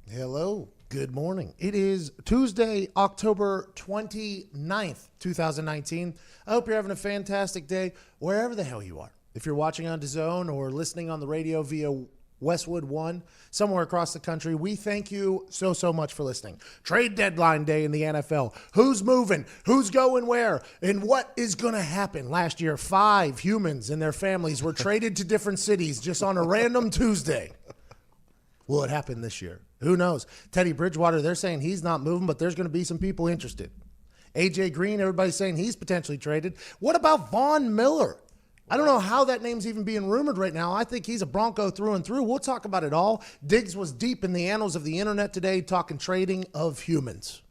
Hello. Good morning. It is Tuesday, October 29th, 2019. I hope you're having a fantastic day wherever the hell you are. If you're watching on DAZN or listening on the radio via Westwood One, somewhere across the country, we thank you so much for listening. Trade deadline day in the NFL. Who's moving? Who's going where? And what is going to happen? Last year, 5 humans and their families were traded to different cities just on a random Tuesday. Will it happen this year? Who knows? Teddy Bridgewater, they're saying he's not moving, but there's going to be some people interested. A.J. Green, everybody's saying he's potentially traded. What about Von Miller? I don't know how that name's even being rumored right now. I think he's a Bronco through and through. We'll talk about it all. Diggs was deep in the annals of the internet today talking trading of humans.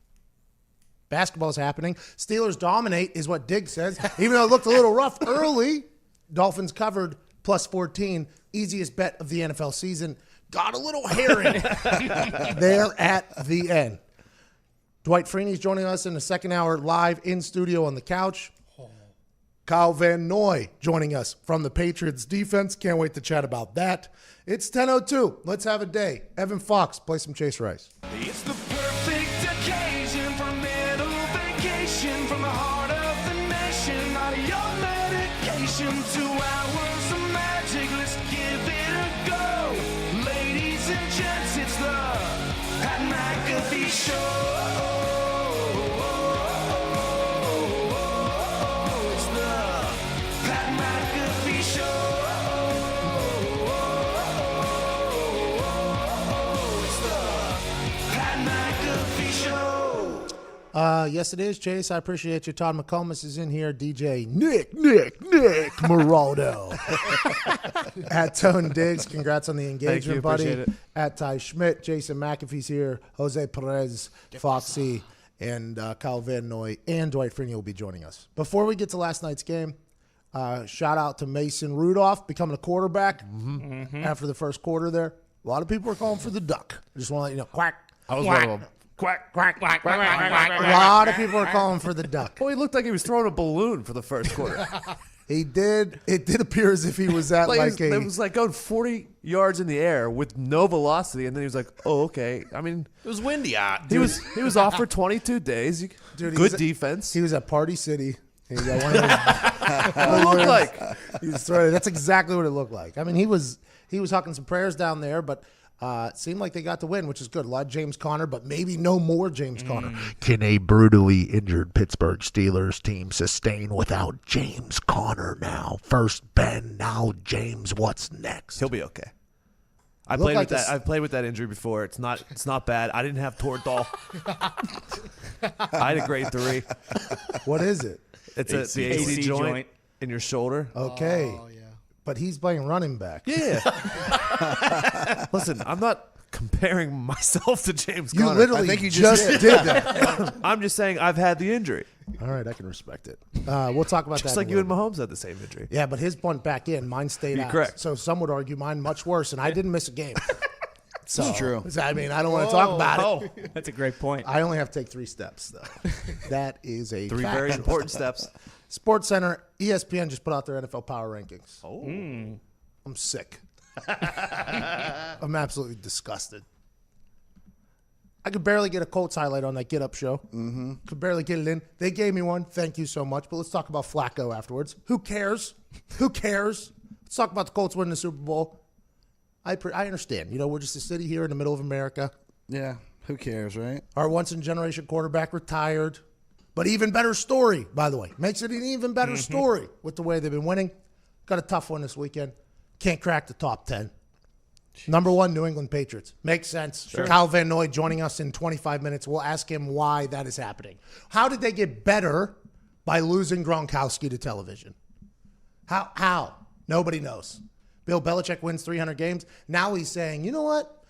Basketball's happening. Steelers dominate is what Diggs says. Even though it looked a little rough early, Dolphins covered plus 14. Easiest bet of the NFL season. Got a little hairy there at the end. Dwight Freeney is joining us in the second hour live in studio on the couch. Kyle Van Noy joining us from the Patriots defense. Can't wait to chat about that. It's 10:02. Let's have a day. Evan Fox, play some Chase Rice. It's the perfect occasion for a little vacation from the heart of the nation. Not your medication. 2 hours of magic. Let's give it a go. Ladies and gents, it's the Pat McAfee Show. It's the Pat McAfee Show. It's the Pat McAfee Show. Yes, it is, Chase. I appreciate you. Todd McComas is in here. DJ Nick Moraldo. At Tone Diggs, congrats on the engagement, buddy. Appreciate it. At Ty Schmidt, Jason McAfee's here. Jose Perez, Foxy, and Kyle Van Noy and Dwight Freeney will be joining us. Before we get to last night's game, shout out to Mason Rudolph becoming a quarterback after the first quarter there. A lot of people are calling for the duck. I just want to let you know. Quack. I was one of them. Quack, quack, quack, quack, quack, quack. A lot of people are calling for the duck. Well, he looked like he was throwing a balloon for the first quarter. He did. It did appear as if he was at it was like going 40 yards in the air with no velocity, and then he was like, "Oh, okay." I mean, It was windy out. he was off for 22 days. Dude, he Good was defense. He was at Party City. And he got one of his, What it looked like. he was throwing. That's exactly what it looked like. I mean, he was hucking some prayers down there, but it seemed like they got the win, which is good. A lot of James Conner, but maybe no more James Conner. Can a brutally injured Pittsburgh Steelers team sustain without James Conner now? First Ben, now James. What's next? He'll be okay. Looked like I've played with that injury before. It's not bad. I didn't have Tortol. I had a grade 3. What is it? It's the AC joint in your shoulder. Okay. Oh, yeah. But he's playing running back. Yeah. Listen, I'm not comparing myself to James You Conner. literally I think you just just did that. I'm just saying I've had the injury. All right, I can respect it. We'll talk about Just that. like in a you and little Mahomes had the same injury. bit. Yeah, but his went back in. Mine stayed You're out. correct. So some would argue mine much worse, and I didn't miss a game. So, It's true. I mean, I don't want to talk about it. That's a great point. I only have to take 3 steps, though. That is a 3 fact. very important steps. Sports Center, ESPN just put out their NFL power rankings. Oh. I'm sick. I'm absolutely disgusted. I could barely get a Colts highlight on that Get Up show. Could barely get it in. They gave me one. Thank you so much. But let's talk about Flacco afterwards. Who cares? Who cares? Let's talk about the Colts winning the Super Bowl. I understand. You know, we're just a city here in the middle of America. Yeah, who cares, right? Our once-in-a-generation quarterback retired. But even better story, by the way. Makes it an even better story with the way they've been winning. Got a tough one this weekend. Can't crack the top 10. Number 1, New England Patriots. Makes sense. Sure. Kyle Van Noy joining us in 25 minutes. We'll ask him why that is happening. How did they get better by losing Gronkowski to television? How? Nobody knows. Bill Belichick wins 300 games. Now he's saying, you know what?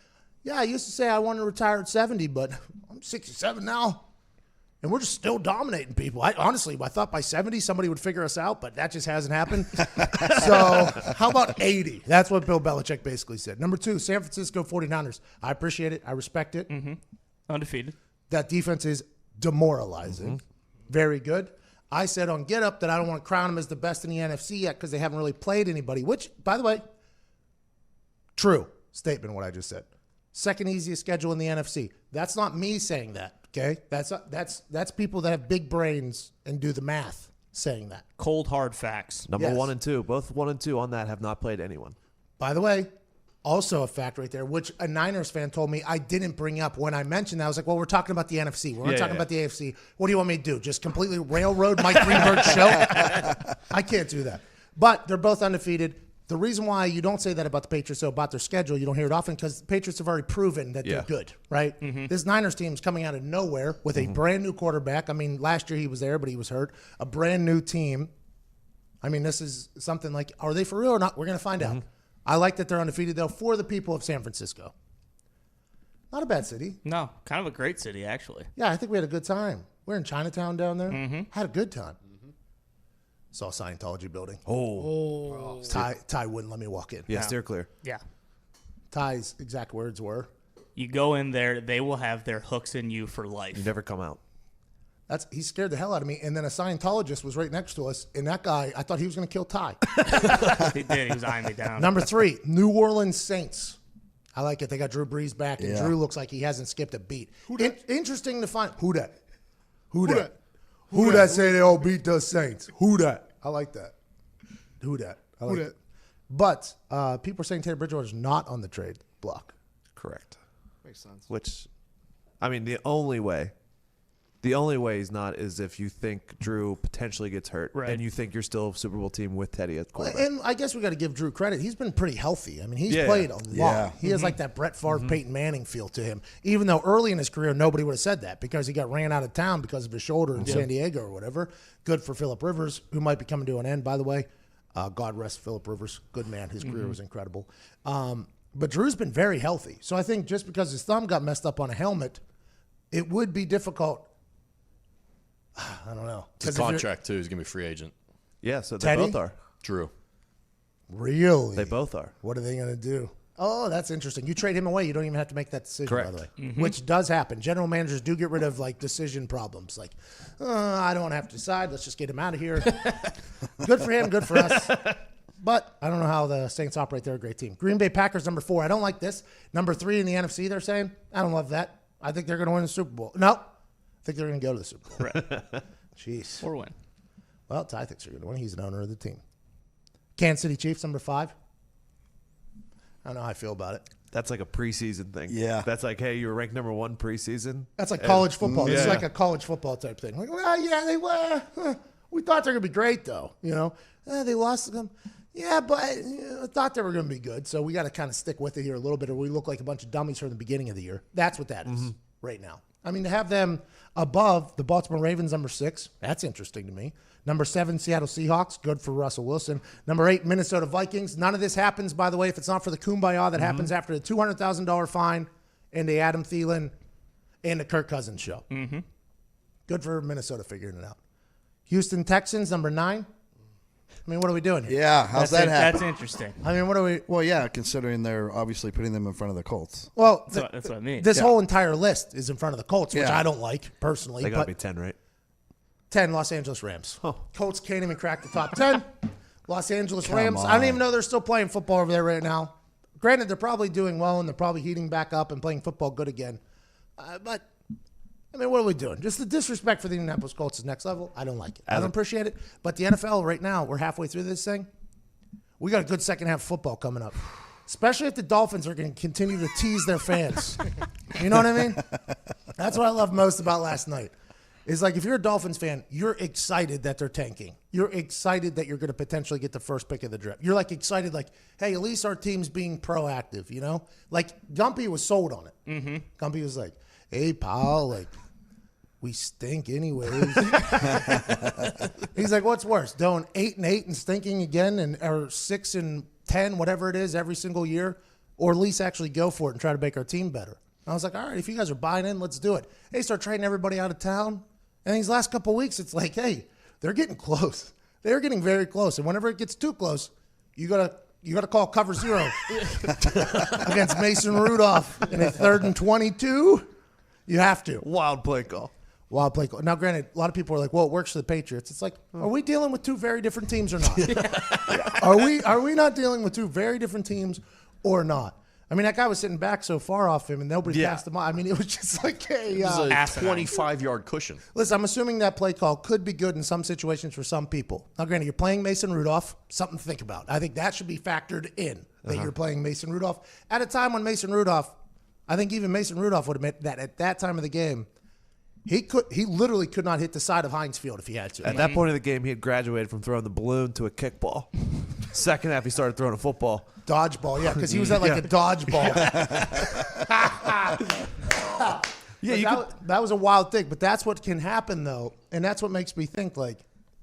Yeah, I used to say I wanted to retire at 70, but I'm 67 now. And we're just still dominating people. I thought by 70 somebody would figure us out, but that just hasn't happened. So how about 80? That's what Bill Belichick basically said. Number 2, San Francisco 49ers. I appreciate it. I respect it. Undefeated. That defense is demoralizing. Very good. I said on Get Up that I don't want to crown them as the best in the NFC yet because they haven't really played anybody, which, by the way, true statement what I just said. second easiest schedule in the NFC. That's not me saying that, okay? That's people that have big brains and do the math saying that. Cold, hard facts. Number Yes. 1 and 2. Both 1 and 2 on that have not played anyone. By the way, also a fact right there, which a Niners fan told me I didn't bring up when I mentioned that. I was like, well, we're talking about the NFC. We're not talking about the AFC. What do you want me to do? Just completely railroad Mike Greenberg's show? I can't do that. But they're both undefeated. The reason why you don't say that about the Patriots, though, about their schedule, you don't hear it often, because the Patriots have already proven that they're good, right? This Niners team is coming out of nowhere with a brand new quarterback. I mean, last year he was there, but he was hurt. A brand new team. I mean, this is something like, are they for real or not? We're going to find out. I like that they're undefeated, though, for the people of San Francisco. Not a bad city. No, kind of a great city, actually. Yeah, I think we had a good time. We're in Chinatown down there. Had a good time. Saw a Scientology building. Ty wouldn't let me walk in. Yeah, steer clear. Yeah. Ty's exact words were, You go in there, they will have their hooks in you for life. You never come out. he scared the hell out of me. And then a Scientologist was right next to us, and that guy, I thought he was going to kill Ty. He did. He was eyeing me down. Number 3, New Orleans Saints. I like it. They got Drew Brees back, and Drew looks like he hasn't skipped a beat. Interesting to find. Who that? Who that say they all beat the Saints? Who that? I like that. Who that? I like it. But people are saying Teddy Bridgewater's not on the trade block. Correct. Makes sense. Which, I mean, the only way he's not is if you think Drew potentially gets hurt and you think you're still a Super Bowl team with Teddy at quarterback. And I guess we got to give Drew credit. He's been pretty healthy. I mean, he's played a lot. Yeah. He has like that Brett Favre, Peyton Manning feel to him. Even though early in his career, nobody would have said that because he got ran out of town because of his shoulder in San Diego or whatever. Good for Phillip Rivers, who might be coming to an end, by the way. God rest Phillip Rivers. Good man. His career was incredible. But Drew's been very healthy. So I think just because his thumb got messed up on a helmet, it would be difficult. I don't know. It's a contract, too. He's going to be a free agent. Yeah, so they Teddy? both are. Drew. Really? They both are. What are they going to do? Oh, that's interesting. You trade him away, you don't even have to make that decision, Correct. by the way, which does happen. General managers do get rid of like decision problems. Like, I don't have to decide. Let's just get him out of here. Good for him. Good for us. But I don't know how the Saints operate. They're a great team. Green Bay Packers, number 4. I don't like this. Number 3 in the NFC, they're saying. I don't love that. I think they're going to win the Super Bowl. No, I think they're going to go to the Super Bowl. Right. Jeez. Or win. Well, Ty thinks they're going to win. He's an owner of the team. Kansas City Chiefs, number 5. I don't know how I feel about it. That's like a preseason thing. Yeah. That's like, hey, you were ranked number 1 preseason. That's like college football. This is Yeah. like a college football type thing. Like, well, yeah, they were. We thought they were going to be great, though. You know, they lost them. Yeah, but I thought they were going to be good. So we got to kind of stick with it here a little bit, or we look like a bunch of dummies from the beginning of the year. That's what that is right now. I mean, to have them above the Baltimore Ravens, number 6, that's interesting to me. Number 7, Seattle Seahawks, good for Russell Wilson. Number 8, Minnesota Vikings. None of this happens, by the way, if it's not for the kumbaya that happens after the $200,000 fine and the Adam Thielen and the Kirk Cousins show. Good for Minnesota figuring it out. Houston Texans, number 9. I mean, what are we doing here? Yeah, how's that happen? That's interesting. I mean, what are we? Well, yeah, considering they're obviously putting them in front of the Colts. Well, That's what I mean. this whole entire list is in front of the Colts, which Yeah. I don't like personally. They got to But be 10, right? 10, Los Angeles Rams. Colts can't even crack the top 10. Los Angeles Rams. on. I don't even know they're still playing football over there right now. Granted, they're probably doing well, and they're probably heating back up and playing football good again. But, I mean, what are we doing? Just the disrespect for the Indianapolis Colts is next level. I don't like it. I don't appreciate it. But the NFL right now, we're halfway through this thing. We got a good second half of football coming up. Especially if the Dolphins are going to continue to tease their fans. You know what I mean? That's what I love most about last night. Is like if you're a Dolphins fan, you're excited that they're tanking. You're excited that you're going to potentially get the first pick of the draft. You're like excited, like, hey, at least our team's being proactive, you know? Like Gumpy was sold on it. Gumpy was like, hey, pal, like, we stink anyways. He's like, what's worse, going 8-8 and stinking again, and or 6-10, whatever it is, every single year, or at least actually go for it and try to make our team better? I was like, all right, if you guys are buying in, let's do it. They start trading everybody out of town, and these last couple of weeks, it's like, hey, they're getting close. They're getting very close, and whenever it gets too close, you gotta call cover 0 against Mason Rudolph in a 3rd and 22. You have to. Wild play call. Wild play call. Now, granted, a lot of people are like, well, it works for the Patriots. It's like, are we dealing with 2 very different teams or not? Are we not dealing with 2 very different teams or not? I mean, that guy was sitting back so far off him, and nobody passed him on. I mean, it was just like a... This is a 25-yard cushion. Listen, I'm assuming that play call could be good in some situations for some people. Now, granted, you're playing Mason Rudolph, something to think about. I think that should be factored in, that you're playing Mason Rudolph. At a time when Mason Rudolph, I think even Mason Rudolph would admit that at that time of the game, he literally could not hit the side of Heinz Field if he had to. At that point in the game, he had graduated from throwing the balloon to a kickball. Second half, he started throwing a football. Dodgeball, yeah, because he was at like a dodgeball. That was a wild thing, but that's what can happen, though, and that's what makes me think, like,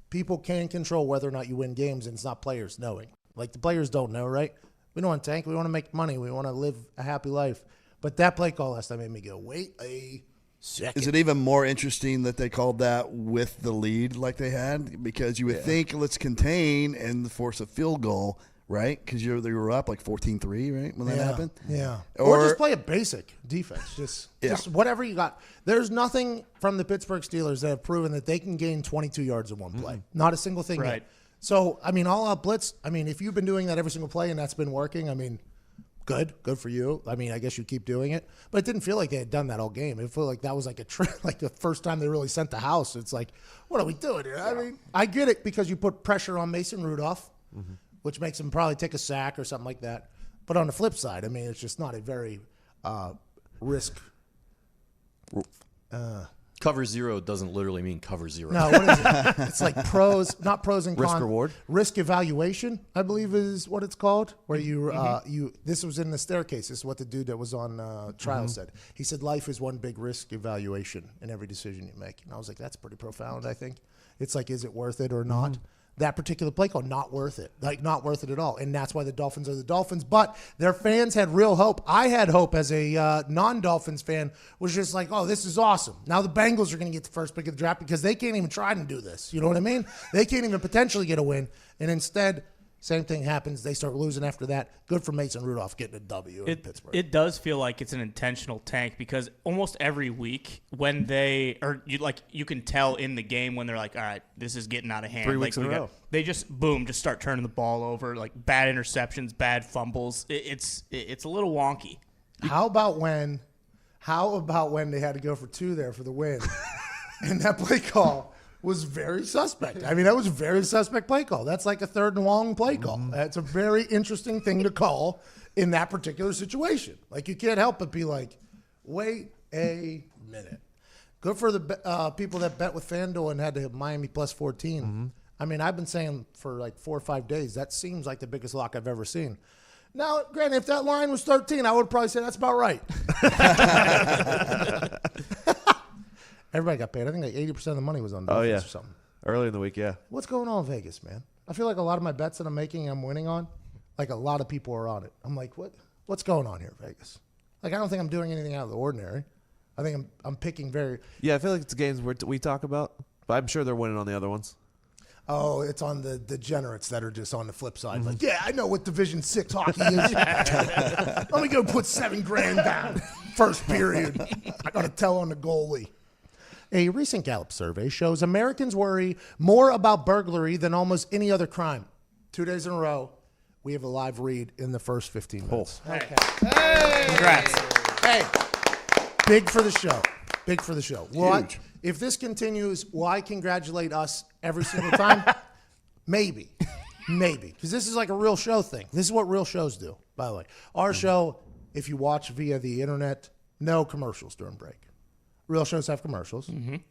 people can control whether or not you win games, and it's not players knowing. Like, the players don't know, right? We don't want to tank. We want to make money. We want to live a happy life. But that play call last time made me go, wait a second. Is it even more interesting that they called that with the lead like they had? Because you would think let's contain and force a field goal, right? Because they were up like 14-3, right, when that happened? Yeah. Or just play a basic defense. Just whatever you got. There's nothing from the Pittsburgh Steelers that have proven that they can gain 22 yards in one play. Not a single thing yet. So, I mean, all-out blitz, I mean, if you've been doing that every single play and that's been working, I mean, good for you. I mean, I guess you keep doing it. But it didn't feel like they had done that all game. It felt like that was like like the first time they really sent the house. It's like, what are we doing here? I mean, I get it because you put pressure on Mason Rudolph, which makes him probably take a sack or something like that. But on the flip side, I mean, it's just not a very risk. Cover zero doesn't literally mean cover zero. No, what is it? It's like not pros and cons. Risk reward? Risk evaluation, I believe is what it's called. Where this was in the staircase. This is what the dude that was on trial said. He said life is one big risk evaluation in every decision you make. And I was like, that's pretty profound, I think. It's like, is it worth it or not? That particular play call, not worth it. Like, not worth it at all. And that's why the Dolphins are the Dolphins. But their fans had real hope. I had hope as a non-Dolphins fan, was just like, oh, this is awesome. Now the Bengals are going to get the first pick of the draft because they can't even try to do this. You know what I mean? They can't even potentially get a win. And instead, same thing happens. They start losing after that. Good for Mason Rudolph getting a W in Pittsburgh. It does feel like it's an intentional tank because almost every week when you can tell in the game when they're like, all right, this is getting out of hand. 3 weeks in a row. They just start turning the ball over, like bad interceptions, bad fumbles. It's a little wonky. How about when they had to go for 2 there for the win, and that play call was very suspect. I mean, that was a very suspect play call. That's like a 3rd and long play call. That's a very interesting thing to call in that particular situation. Like, you can't help but be like, wait a minute. Good for the people that bet with FanDuel and had to hit Miami plus 14. I mean, I've been saying for like 4 or 5 days, that seems like the biggest lock I've ever seen. Now, granted, if that line was 13, I would probably say that's about right. Everybody got paid. I think like 80% of the money was on Dolphins or something. Early in the week, yeah. What's going on in Vegas, man? I feel like a lot of my bets that I'm making, I'm winning on. Like, a lot of people are on it. I'm like, what's going on here, Vegas? Like, I don't think I'm doing anything out of the ordinary. I think I'm picking very. Yeah, I feel like it's games we talk about, but I'm sure they're winning on the other ones. Oh, it's on the degenerates that are just on the flip side. Like, yeah, I know what Division 6 hockey is. Let me go put $7,000 down. First period. I got to tell on the goalie. A recent Gallup survey shows Americans worry more about burglary than almost any other crime. 2 days in a row, we have a live read in the first 15 minutes. Okay. Hey. Congrats. Hey, big for the show. Big for the show. Huge. If this continues, will I congratulate us every single time? Maybe. Because this is like a real show thing. This is what real shows do, by the way. Our show, if you watch via the internet, no commercials during break. Real shows have commercials. And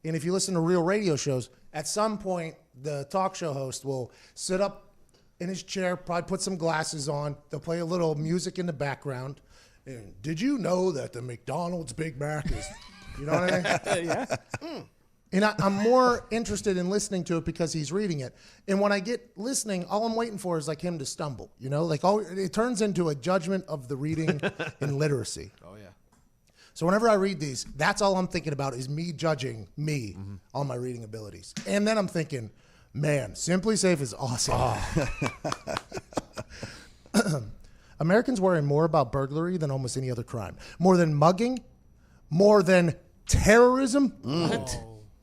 if you listen to real radio shows, at some point, the talk show host will sit up in his chair, probably put some glasses on. They'll play a little music in the background. And did you know that the McDonald's Big Mac is, you know what I mean? Yeah. And I'm more interested in listening to it because he's reading it. And when I get listening, all I'm waiting for is like him to stumble, you know? Like, it turns into a judgment of the reading and literacy. Oh, yeah. So whenever I read these, that's all I'm thinking about is me judging me on my reading abilities. And then I'm thinking, man, Simply Safe is awesome. Americans worry more about burglary than almost any other crime. More than mugging, more than terrorism,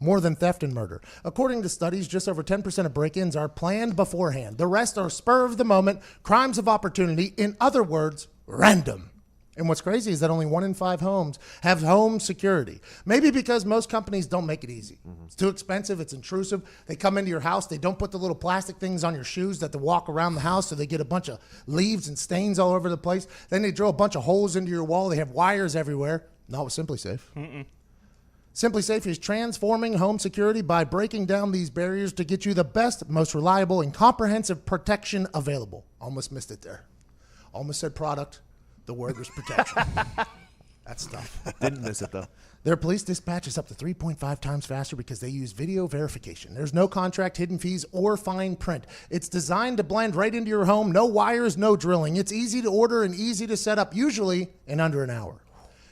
more than theft and murder. According to studies, just over 10% of break-ins are planned beforehand. The rest are spur of the moment, crimes of opportunity. In other words, random. And what's crazy is that only 1 in 5 homes have home security. Maybe because most companies don't make it easy. It's too expensive. It's intrusive. They come into your house. They don't put the little plastic things on your shoes that they walk around the house, so they get a bunch of leaves and stains all over the place. Then they drill a bunch of holes into your wall. They have wires everywhere. Not with SimpliSafe. SimpliSafe is transforming home security by breaking down these barriers to get you the best, most reliable, and comprehensive protection available. Almost missed it there. Almost said product. The word was protection. That's tough. Didn't miss it, though. Their police dispatch is up to 3.5 times faster because they use video verification. There's no contract, hidden fees, or fine print. It's designed to blend right into your home. No wires, no drilling. It's easy to order and easy to set up, usually in under an hour.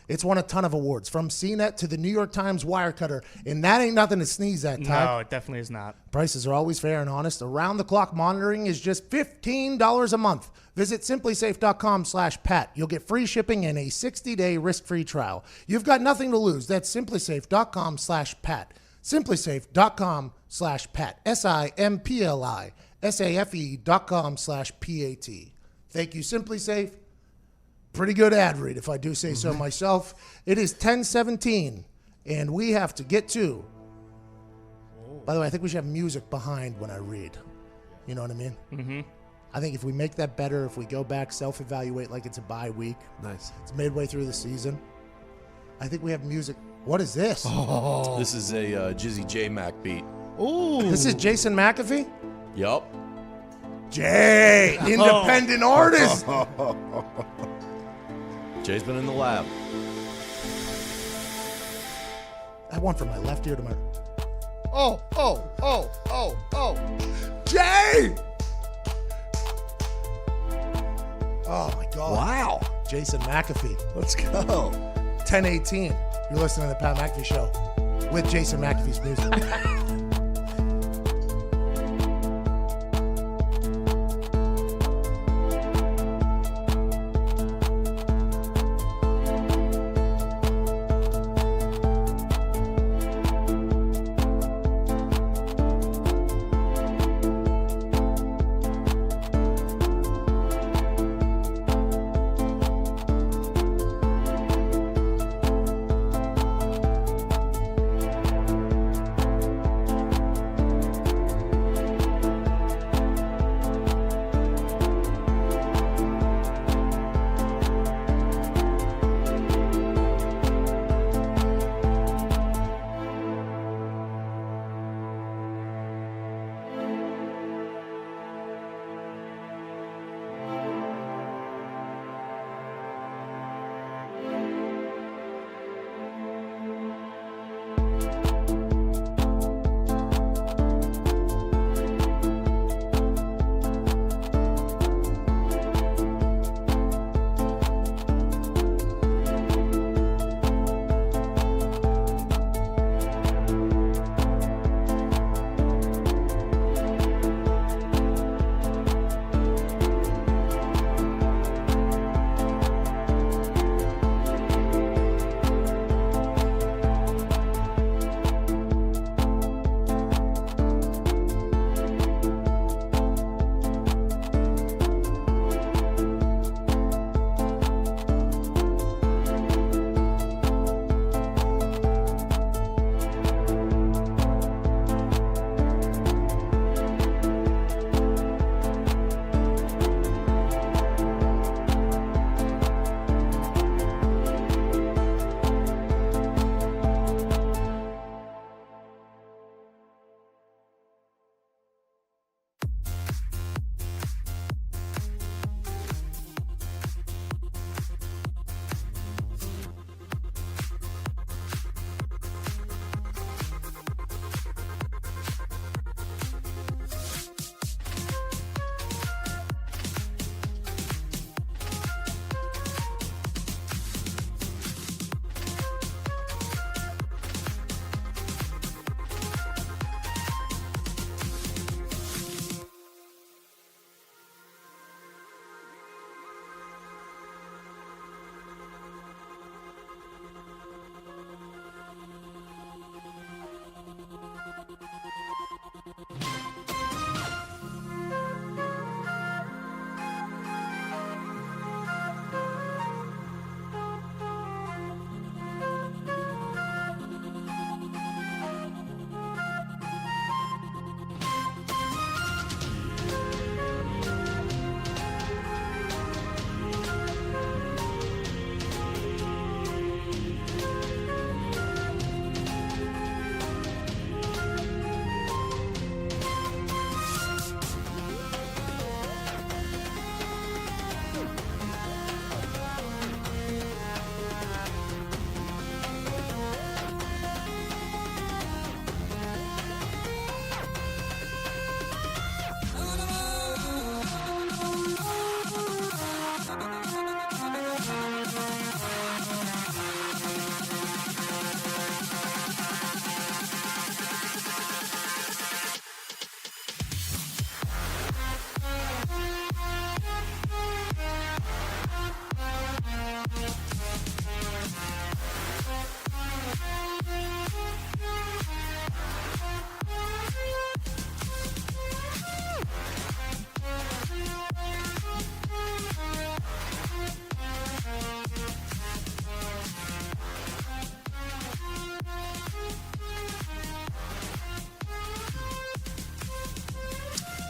It's won a ton of awards, from CNET to the New York Times Wirecutter, and that ain't nothing to sneeze at, Ty. No, it definitely is not. Prices are always fair and honest. Around-the-clock monitoring is just $15 a month. Visit SimpliSafe.com/Pat. You'll get free shipping and a 60-day risk-free trial. You've got nothing to lose. That's SimpliSafe.com/Pat. SimpliSafe.com/Pat. SimpliSafe.com/PAT. Thank you, SimpliSafe. Pretty good ad read, if I do say so myself. It is 10:17, and we have to get to... By the way, I think we should have music behind when I read. You know what I mean? Mm-hmm. I think if we make that better, if we go back, self-evaluate like it's a bye week. Nice. It's midway through the season. I think we have music. What is this? Oh. This is a Jizzy J Mac beat. Ooh. This is Jason McAfee? Yup. Jay, independent artist. Jay's been in the lab. I went from my left ear to my... Oh. Jay! Oh, my God. Wow. Jason McAfee. Let's go. 10:18. You're listening to the Pat McAfee Show with Jason McAfee's music.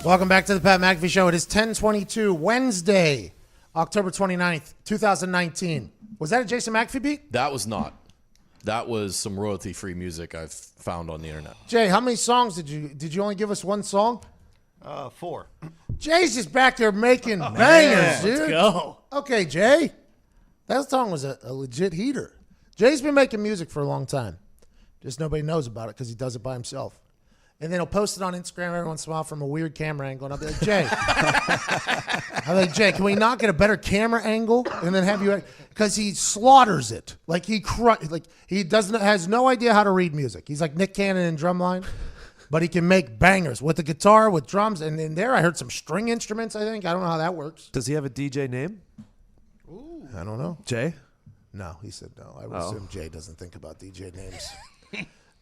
Welcome back to the Pat McAfee Show. It is 10:22, Wednesday, October 29th, 2019. Was that a Jason McAfee beat? That was not. That was some royalty-free music I've found on the internet. Jay, how many songs did you only give us one song? 4. Jay's just back there making bangers, dude. Let's go. Okay, Jay. That song was a legit heater. Jay's been making music for a long time. Just nobody knows about it because he does it by himself. And then he'll post it on Instagram every once in a while from a weird camera angle. And I'll be like, Jay. Can we not get a better camera angle? And then have you, because he slaughters it. Like he has no idea how to read music. He's like Nick Cannon in Drumline, but he can make bangers with the guitar, with drums. And in there, I heard some string instruments, I think. I don't know how that works. Does he have a DJ name? Ooh. I don't know. Jay? No, he said no. I would assume Jay doesn't think about DJ names.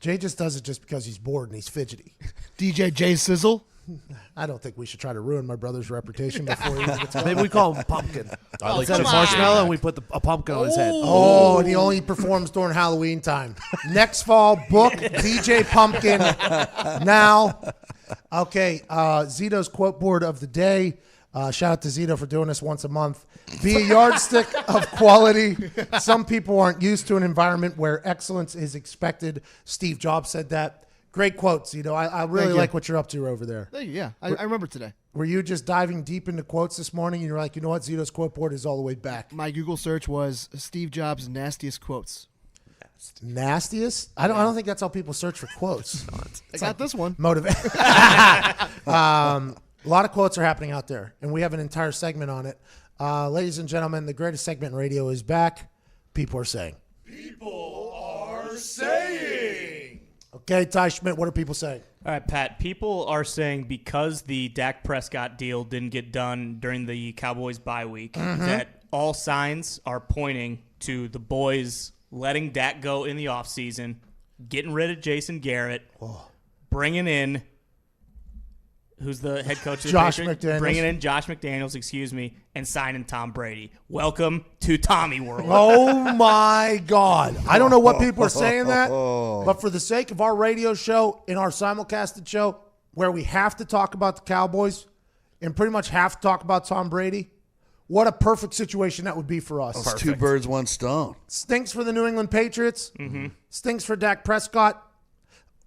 Jay just does it just because he's bored and he's fidgety. DJ Jay Sizzle? I don't think we should try to ruin my brother's reputation before he gets going. Maybe we call him Pumpkin. I like Instead of marshmallow, and we put a pumpkin on his head. Oh, and he only performs during Halloween time. Next fall, book DJ Pumpkin now. Okay, Zito's quote board of the day. Shout out to Zito for doing this once a month. Be a yardstick of quality. Some people aren't used to an environment where excellence is expected. Steve Jobs said that. Great quote, Zito. I really like what you're up to over there. Thank you. Yeah, I remember today. Were you just diving deep into quotes this morning and you're like, you know what, Zito's quote board is all the way back? My Google search was Steve Jobs' nastiest quotes. Nastiest? I don't think that's how people search for quotes. I got this one. Motivate. A lot of quotes are happening out there, and we have an entire segment on it. Ladies and gentlemen, the greatest segment in radio is back. People are saying. People are saying. Okay, Ty Schmidt, what are people saying? All right, Pat. People are saying because the Dak Prescott deal didn't get done during the Cowboys bye week, that all signs are pointing to the boys letting Dak go in the offseason, getting rid of Jason Garrett, bringing in who's the head coach of the Josh Patriots? McDaniels. Bringing in Josh McDaniels, and signing Tom Brady. Welcome to Tommy World. Oh, my God. I don't know what people are saying that, but for the sake of our radio show, in our simulcasted show, where we have to talk about the Cowboys and pretty much have to talk about Tom Brady, what a perfect situation that would be for us. It's 2 birds, 1 stone. Stinks for the New England Patriots. Stinks for Dak Prescott.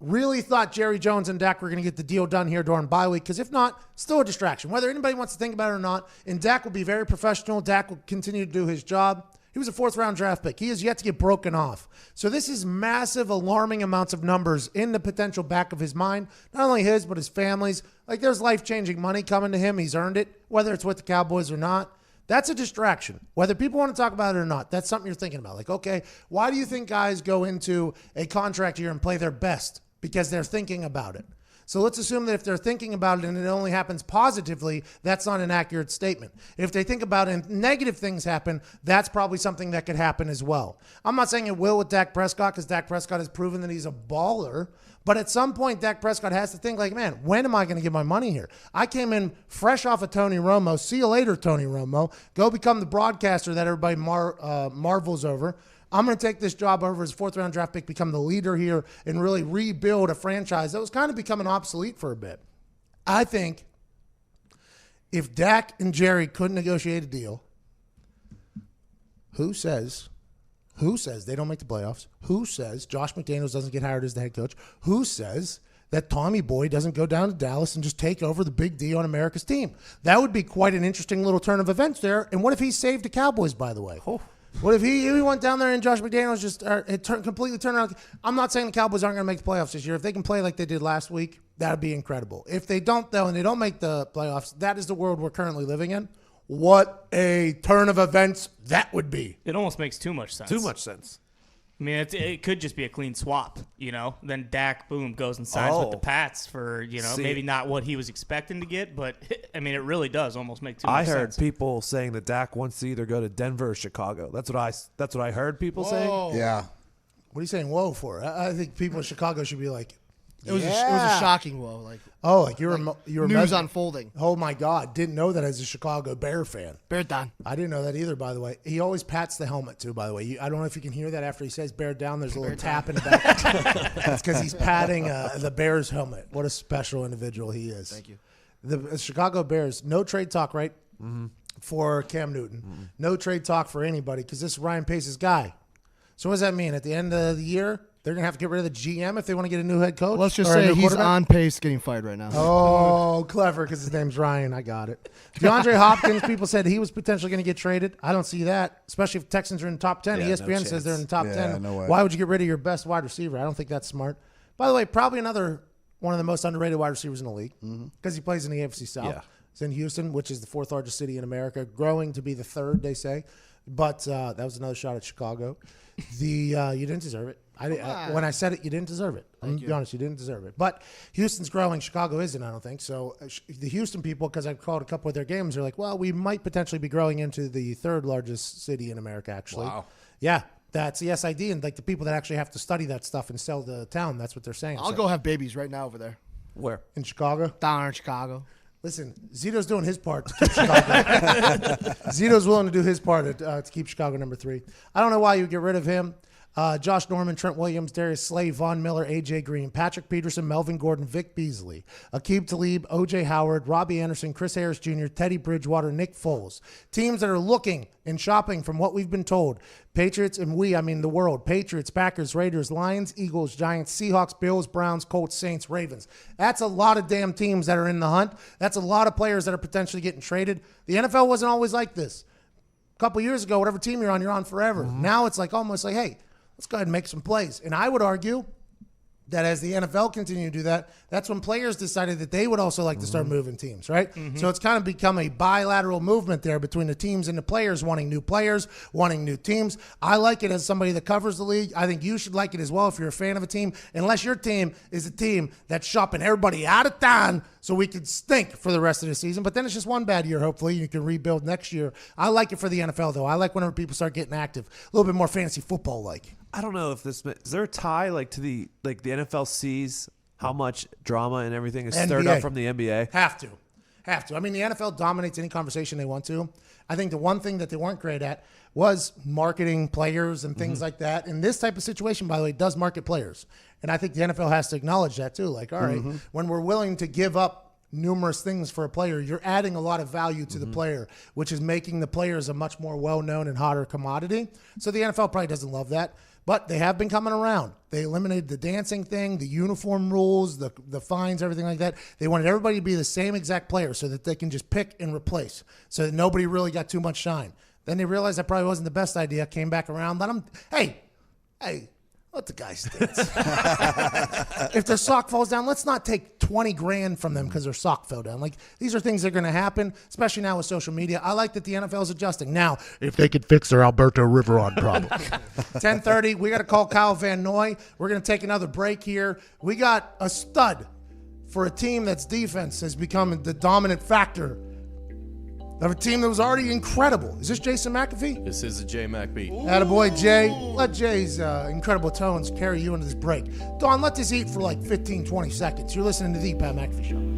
Really thought Jerry Jones and Dak were going to get the deal done here during bye week, because if not, still a distraction. Whether anybody wants to think about it or not, and Dak will be very professional. Dak will continue to do his job. He was a 4th-round draft pick. He has yet to get broken off. So this is massive, alarming amounts of numbers in the potential back of his mind. Not only his, but his family's. Like, there's life-changing money coming to him. He's earned it, whether it's with the Cowboys or not. That's a distraction. Whether people want to talk about it or not, that's something you're thinking about. Like, okay, why do you think guys go into a contract year and play their best? Because they're thinking about it. So let's assume that if they're thinking about it and it only happens positively, that's not an accurate statement. If they think about it and negative things happen, that's probably something that could happen as well. I'm not saying it will with Dak Prescott, because Dak Prescott has proven that he's a baller. But at some point, Dak Prescott has to think like, man, when am I going to get my money here? I came in fresh off of Tony Romo. See you later, Tony Romo. Go become the broadcaster that everybody marvels over. I'm going to take this job over as a 4th-round draft pick, become the leader here, and really rebuild a franchise that was kind of becoming obsolete for a bit. I think if Dak and Jerry couldn't negotiate a deal, who says they don't make the playoffs? Who says Josh McDaniels doesn't get hired as the head coach? Who says that Tommy Boy doesn't go down to Dallas and just take over the big D on America's team? That would be quite an interesting little turn of events there. And what if he saved the Cowboys, by the way? What if he went down there and Josh McDaniels just completely turned around? I'm not saying the Cowboys aren't going to make the playoffs this year. If they can play like they did last week, that would be incredible. If they don't, though, and they don't make the playoffs, that is the world we're currently living in. What a turn of events that would be. It almost makes too much sense. Too much sense. I mean, it could just be a clean swap, you know? Then Dak, boom, goes and signs with the Pats for, you know, maybe not what he was expecting to get, but, I mean, it really does almost make too much sense. I heard people saying that Dak wants to either go to Denver or Chicago. That's what I heard people saying. Yeah. What are you saying whoa for? I think people in Chicago should be like, It was a shocking whoa. Like you're news unfolding. Oh my God, didn't know that as a Chicago Bear fan. Bear down. I didn't know that either. By the way, he always pats the helmet too. By the way, I don't know if you can hear that after he says "bear down." There's a little tap in the back. That's because he's patting the Bears helmet. What a special individual he is. Thank you. The Chicago Bears, no trade talk, right? For Cam Newton. No trade talk for anybody because this is Ryan Pace's guy. So what does that mean? At the end of the year, they're going to have to get rid of the GM if they want to get a new head coach? Let's just or a say new he's quarterback? on pace getting fired right now. Oh, clever, because his name's Ryan. I got it. DeAndre Hopkins, people said he was potentially going to get traded. I don't see that, especially if Texans are in the top 10. Yeah, ESPN no says chance. they're in the top 10. no way. Why would you get rid of your best wide receiver? I don't think that's smart. By the way, probably another one of the most underrated wide receivers in the league because he plays in the AFC South. Yeah. He's in Houston, which is the fourth largest city in America, growing to be the third, they say. But that was another shot at Chicago. You didn't deserve it. When I said it, you didn't deserve it. I'm going to be honest, you didn't deserve it. But Houston's growing. Chicago isn't, I don't think. So the Houston people, because I've called a couple of their games, are like, well, we might potentially be growing into the third largest city in America, actually. Wow. Yeah, that's the SID. And like the people that actually have to study that stuff and sell the town, that's what they're saying. I'll go have babies right now over there. Where? In Chicago. Down in Chicago. Listen, Zito's doing his part to keep Chicago. Zito's willing to do his part to keep Chicago number 3. I don't know why you get rid of him. Josh Norman, Trent Williams, Darius Slay, Von Miller, A.J. Green, Patrick Peterson, Melvin Gordon, Vic Beasley, Aqib Talib, O.J. Howard, Robbie Anderson, Chris Harris Jr., Teddy Bridgewater, Nick Foles. Teams that are looking and shopping from what we've been told. Patriots, and I mean the world. Patriots, Packers, Raiders, Lions, Eagles, Giants, Seahawks, Bills, Browns, Colts, Saints, Ravens. That's a lot of damn teams that are in the hunt. That's a lot of players that are potentially getting traded. The NFL wasn't always like this. A couple years ago, whatever team you're on forever. Now it's like almost like, hey, let's go ahead and make some plays. And I would argue that as the NFL continued to do that, that's when players decided that they would also like to start moving teams, right? So it's kind of become a bilateral movement there between the teams and the players wanting new players, wanting new teams. I like it as somebody that covers the league. I think you should like it as well if you're a fan of a team, unless your team is a team that's shopping everybody out of town so we could stink for the rest of the season. But then it's just one bad year, hopefully. You can rebuild next year. I like it for the NFL, though. I like whenever people start getting active, a little bit more fantasy football-like. I don't know if this is there a tie like to the NFL sees how much drama and everything is stirred NBA. up from the NBA. Have to. I mean, the NFL dominates any conversation they want to. I think the one thing that they weren't great at was marketing players and things like that. And this type of situation, by the way, does market players. And I think the NFL has to acknowledge that too. Like, all right, when we're willing to give up numerous things for a player, you're adding a lot of value to the player, which is making the players a much more well-known and hotter commodity. So the NFL probably doesn't love that. But they have been coming around. They eliminated the dancing thing, the uniform rules, the fines, everything like that. They wanted everybody to be the same exact player so that they can just pick and replace so that nobody really got too much shine. Then they realized that probably wasn't the best idea, came back around, let them, hey, let the guys dance. If their sock falls down, let's not take $20,000 from them because their sock fell down. Like, these are things that are going to happen, especially now with social media. I like that the NFL is adjusting. Now, If they could fix their Alberto Riveron problem. 10:30, we got to call Kyle Van Noy. We're going to take another break here. We got a stud for a team that's defense has become the dominant factor of a team that was already incredible. Is this Jason McAfee? This is a J Mac beat. Attaboy, Jay. Let Jay's incredible tones carry you into this break. Dawn, let this eat for like 15, 20 seconds. You're listening to the Pat McAfee Show.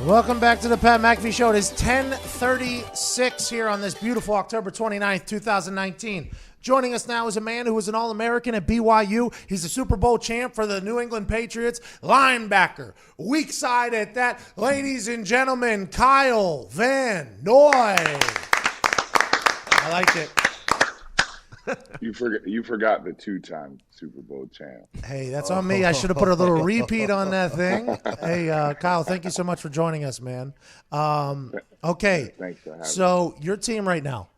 Welcome back to the Pat McAfee Show. It is 10:36 here on this beautiful October 29th, 2019. Joining us now is a man who was an All-American at BYU. He's a Super Bowl champ for the New England Patriots. Linebacker, weak side at that. Ladies and gentlemen, Kyle Van Noy. I liked it. You forgot the two-time Super Bowl champ. Hey, that's on me. I should have put a little repeat on that thing. Hey, Kyle, thank you so much for joining us, man. Okay, Thanks for having me. So your team right now,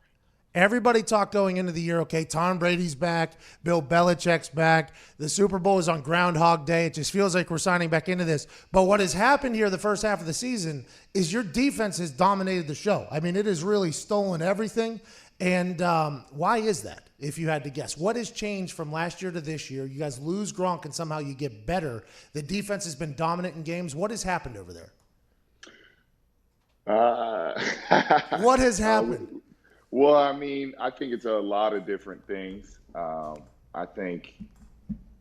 everybody talked going into the year, okay, Tom Brady's back, Bill Belichick's back, the Super Bowl is on Groundhog Day. It just feels like we're signing back into this. But what has happened here the first half of the season is your defense has dominated the show. I mean, it has really stolen everything. And why is that, if you had to guess? What has changed from last year to this year? You guys lose Gronk and somehow you get better. The defense has been dominant in games. What has happened over there? What has happened? Well, I mean, I think it's a lot of different things. I think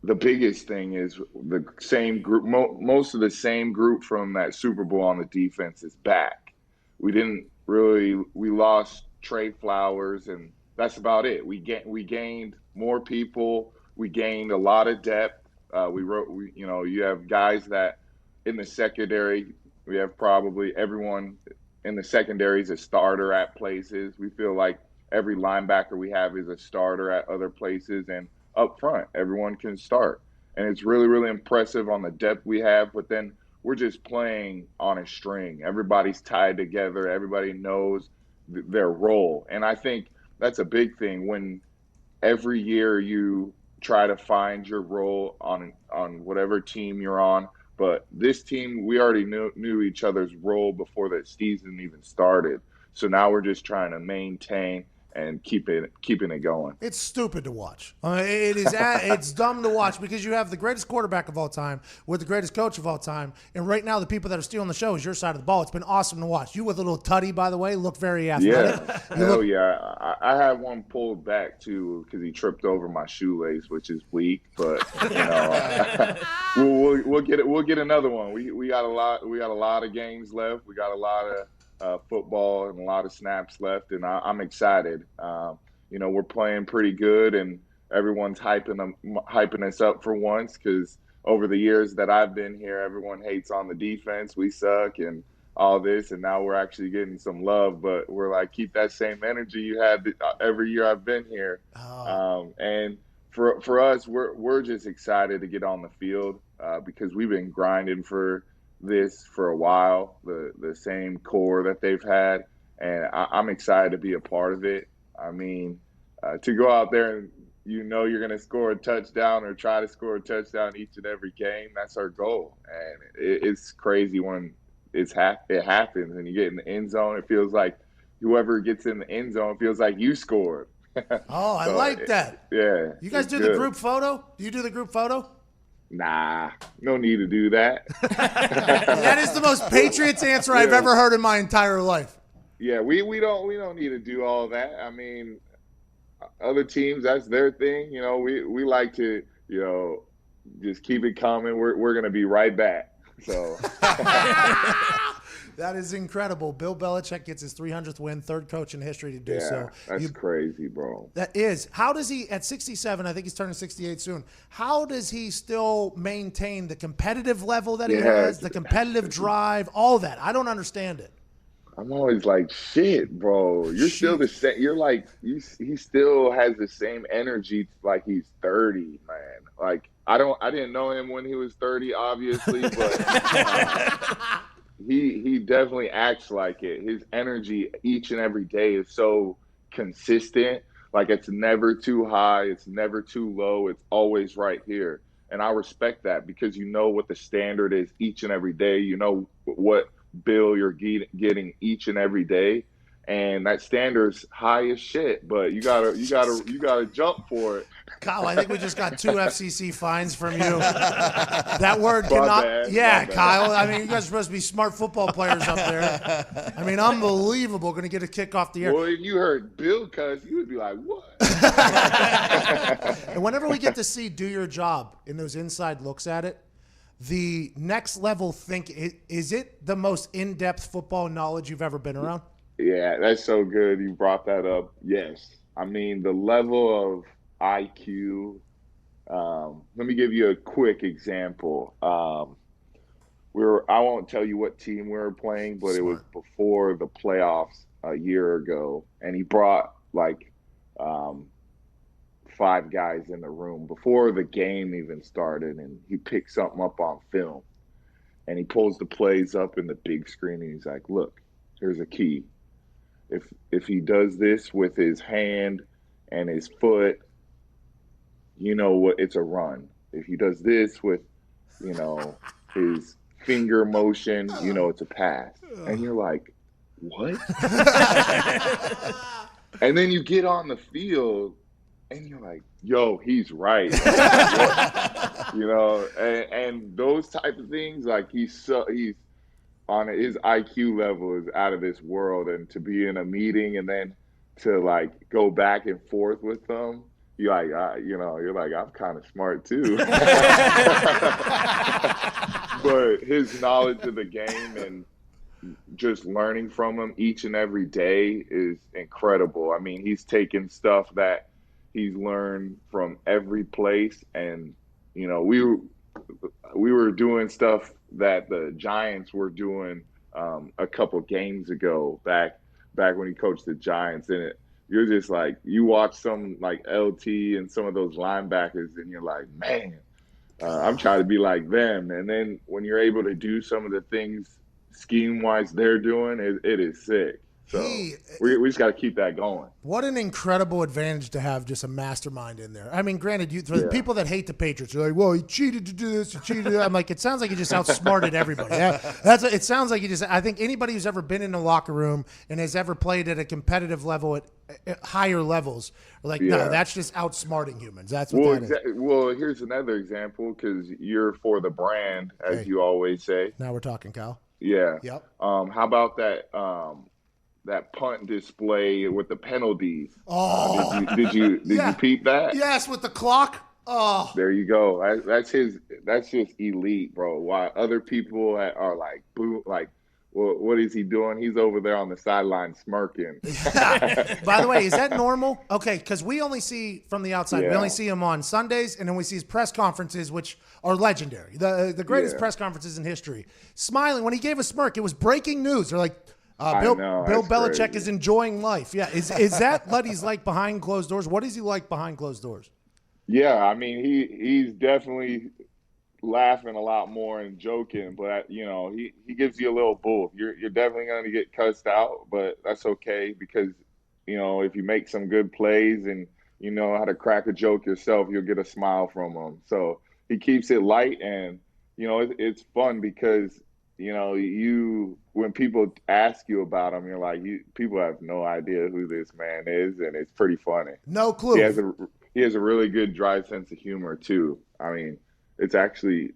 the biggest thing is the same group. Most of the same group from that Super Bowl on the defense is back. We lost Trey Flowers, and that's about it. We gained more people. We gained a lot of depth. You have guys that in the secondary. We have probably everyone in the secondary is a starter at places. We feel like every linebacker we have is a starter at other places, and up front, everyone can start. And it's really, really impressive on the depth we have. But then we're just playing on a string. Everybody's tied together. Everybody knows their role. And I think that's a big thing when every year you try to find your role on whatever team you're on. But this team, we already knew each other's role before the season even started. So now we're just trying to maintain and keeping it going. It's stupid to watch. It's dumb to watch because you have the greatest quarterback of all time with the greatest coach of all time, and right now the people that are stealing the show is your side of the ball. It's been awesome to watch. You with a little tutty, by the way, look very athletic. Yeah, I had one pulled back too because he tripped over my shoelace, which is weak. But we'll get another one. We got a lot of games left. We got a lot of football and a lot of snaps left, and I'm excited. We're playing pretty good, and everyone's hyping us up for once because over the years that I've been here, everyone hates on the defense. We suck and all this, and now we're actually getting some love. But we're like, keep that same energy you had every year I've been here. And for us, we're just excited to get on the field because we've been grinding for this for a while, the same core that they've had, and I'm excited to be a part of it. I mean, to go out there and you're going to score a touchdown or try to score a touchdown each and every game, that's our goal. And it's crazy when it happens and you get in the end zone. It feels like whoever gets in the end zone feels like you scored. Oh, I like that. Yeah. You guys do the group photo? Do you do the group photo? Nah, no need to do that. That is the most Patriots answer I've ever heard in my entire life. Yeah, we don't need to do all that. I mean, other teams, that's their thing. We like to, just keep it coming. We're gonna be right back. So that is incredible. Bill Belichick gets his 300th win, third coach in history to do so. That's crazy, bro. That is. How does he, at 67, I think he's turning 68 soon, how does he still maintain the competitive level that he has, the competitive drive, all that? I don't understand it. I'm always like, shit, bro. You're still the same. You're like, he still has the same energy like he's 30, man. Like, I didn't know him when he was 30, obviously, but he definitely acts like it. His energy each and every day is so consistent. Like, it's never too high. It's never too low. It's always right here. And I respect that because you know what the standard is each and every day. You know what bill you're getting each and every day. And that standard's high as shit, but you gotta jump for it. Kyle, I think we just got 2 FCC fines from you. That word My cannot. bad, Yeah, my bad. Kyle. I mean, you guys are supposed to be smart football players up there. I mean, unbelievable. Going to get a kick off the air. Well, if you heard Bill cuss, you would be like, what? And whenever we get to see Do Your Job in those inside looks at it, the next level is it the most in-depth football knowledge you've ever been around? Yeah, that's so good. You brought that up. Yes. I mean, the level of IQ. Let me give you a quick example. I won't tell you what team we were playing, but it was before the playoffs a year ago, and he brought like 5 guys in the room before the game even started, and he picked something up on film, and he pulls the plays up in the big screen, and he's like, "Look, here's a key. If he does this with his hand and his foot, you know what? It's a run. If he does this with, his finger motion, you know it's a pass." And you're like, what? And then you get on the field and you're like, yo, he's right. And those type of things, like he's on his IQ level is out of this world. And to be in a meeting and then to like go back and forth with them, you're like, I'm kind of smart too. But his knowledge of the game and just learning from him each and every day is incredible. I mean, he's taken stuff that he's learned from every place, and we were doing stuff that the Giants were doing a couple games ago back when he coached the Giants, and you're just like, you watch some like LT and some of those linebackers, and you're like, man, I'm trying to be like them. And then when you're able to do some of the things scheme-wise they're doing, it is sick. So we just got to keep that going. What an incredible advantage to have just a mastermind in there. I mean, granted, for the people that hate the Patriots, they're like, well, he cheated to do this, he cheated to do that. I'm like, it sounds like he just outsmarted everybody. Yeah, it sounds like I think anybody who's ever been in a locker room and has ever played at a competitive level at higher levels are like, no, that's just outsmarting humans. That's what that is. Well, here's another example, because you're for the brand, as you always say. Now we're talking, Kyle. Yeah. Yep. How about that punt display with the penalties? Oh, did you peep that? Yes, with the clock. Oh, there you go. That's just elite, bro. While other people are like, boo, like, well, what is he doing? He's over there on the sideline smirking. By the way, is that normal? Okay, because we only see from the outside. We only see him on Sundays, and then we see his press conferences, which are legendary. The greatest press conferences in history. Smiling when he gave a smirk, it was breaking news. They're like, Bill Belichick is enjoying life. Yeah, is that what he's like behind closed doors? What is he like behind closed doors? Yeah, I mean, he's definitely laughing a lot more and joking, but he gives you a little both. You're definitely going to get cussed out, but that's okay, because if you make some good plays and you know how to crack a joke yourself, you'll get a smile from him. So he keeps it light, and it's fun because when people ask you about him, you're like, people have no idea who this man is, and it's pretty funny. No clue. He has a really good dry sense of humor too. I mean, it's actually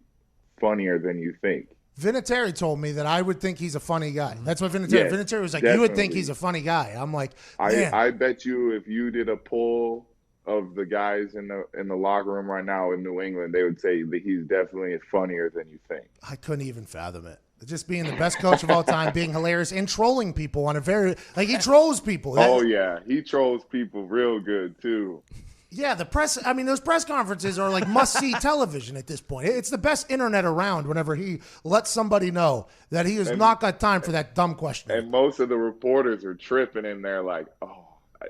funnier than you think. Vinatieri told me that I would think he's a funny guy. That's what Vinatieri. Vinatieri was like, definitely. You would think he's a funny guy. I'm like, man. I bet you if you did a poll of the guys in the locker room right now in New England, they would say that he's definitely funnier than you think. I couldn't even fathom it. Just being the best coach of all time, being hilarious, and trolling people on he trolls people. Oh yeah, he trolls people real good too. Yeah, the press. I mean, those press conferences are like must-see television at this point. It's the best internet around. Whenever he lets somebody know that he has not got time for that dumb question. And most of the reporters are tripping in there, like, "Oh,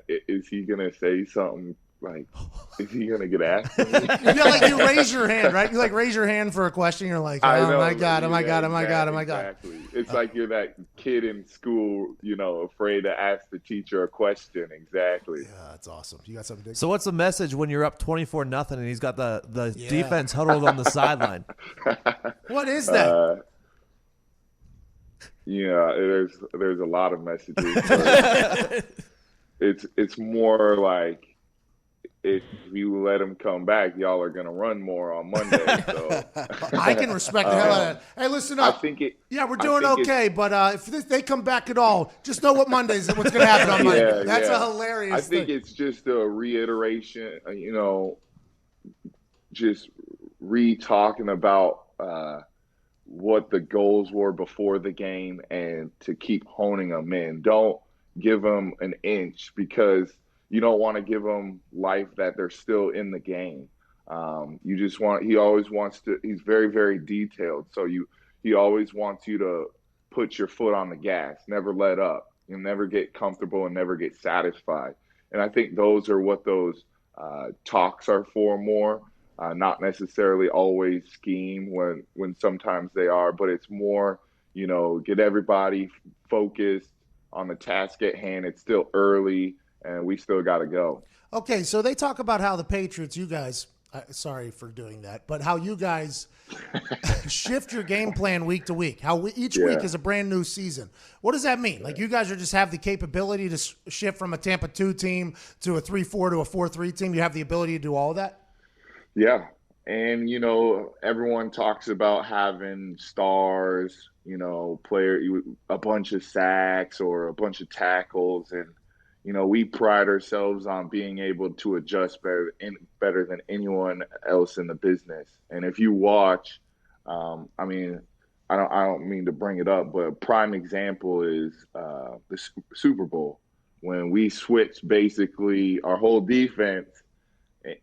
is he gonna say something? Like, is he gonna get asked?" Like you raise your hand, right? You like raise your hand for a question. You're like, oh my god, oh my god, oh my god, oh my god. Exactly. It's like you're that kid in school, afraid to ask the teacher a question. Exactly. Yeah, that's awesome. You got something. So what's the message when you're up 24-0 and he's got the defense huddled on the sideline? What is that? There's a lot of messages. It's more like, if you let him come back, y'all are going to run more on Monday. So I can respect the hell out of that. Hey, listen up. We're doing okay, but if they come back at all, just know what's going to happen on Monday. That's a hilarious thing. I think it's just a reiteration, just re-talking about what the goals were before the game and to keep honing them in. Don't give them an inch because you don't want to give them life that they're still in the game. He always wants to, he's very, very detailed. So he always wants you to put your foot on the gas, never let up. You'll never get comfortable and never get satisfied. And I think those are what those talks are for more. Not necessarily always scheme when sometimes they are, but it's more, get everybody focused on the task at hand. It's still early and we still got to go. Okay, so they talk about how the Patriots, you guys, sorry for doing that, but how you guys shift your game plan week to week, how each week is a brand new season. What does that mean? Like you guys just have the capability to shift from a Tampa 2 team to a 3-4 to a 4-3 team. You have the ability to do all of that? Yeah. And, everyone talks about having stars, a bunch of sacks or a bunch of tackles. And, we pride ourselves on being able to adjust better than anyone else in the business. And if you watch, I don't mean to bring it up, but a prime example is the Super Bowl when we switched basically our whole defense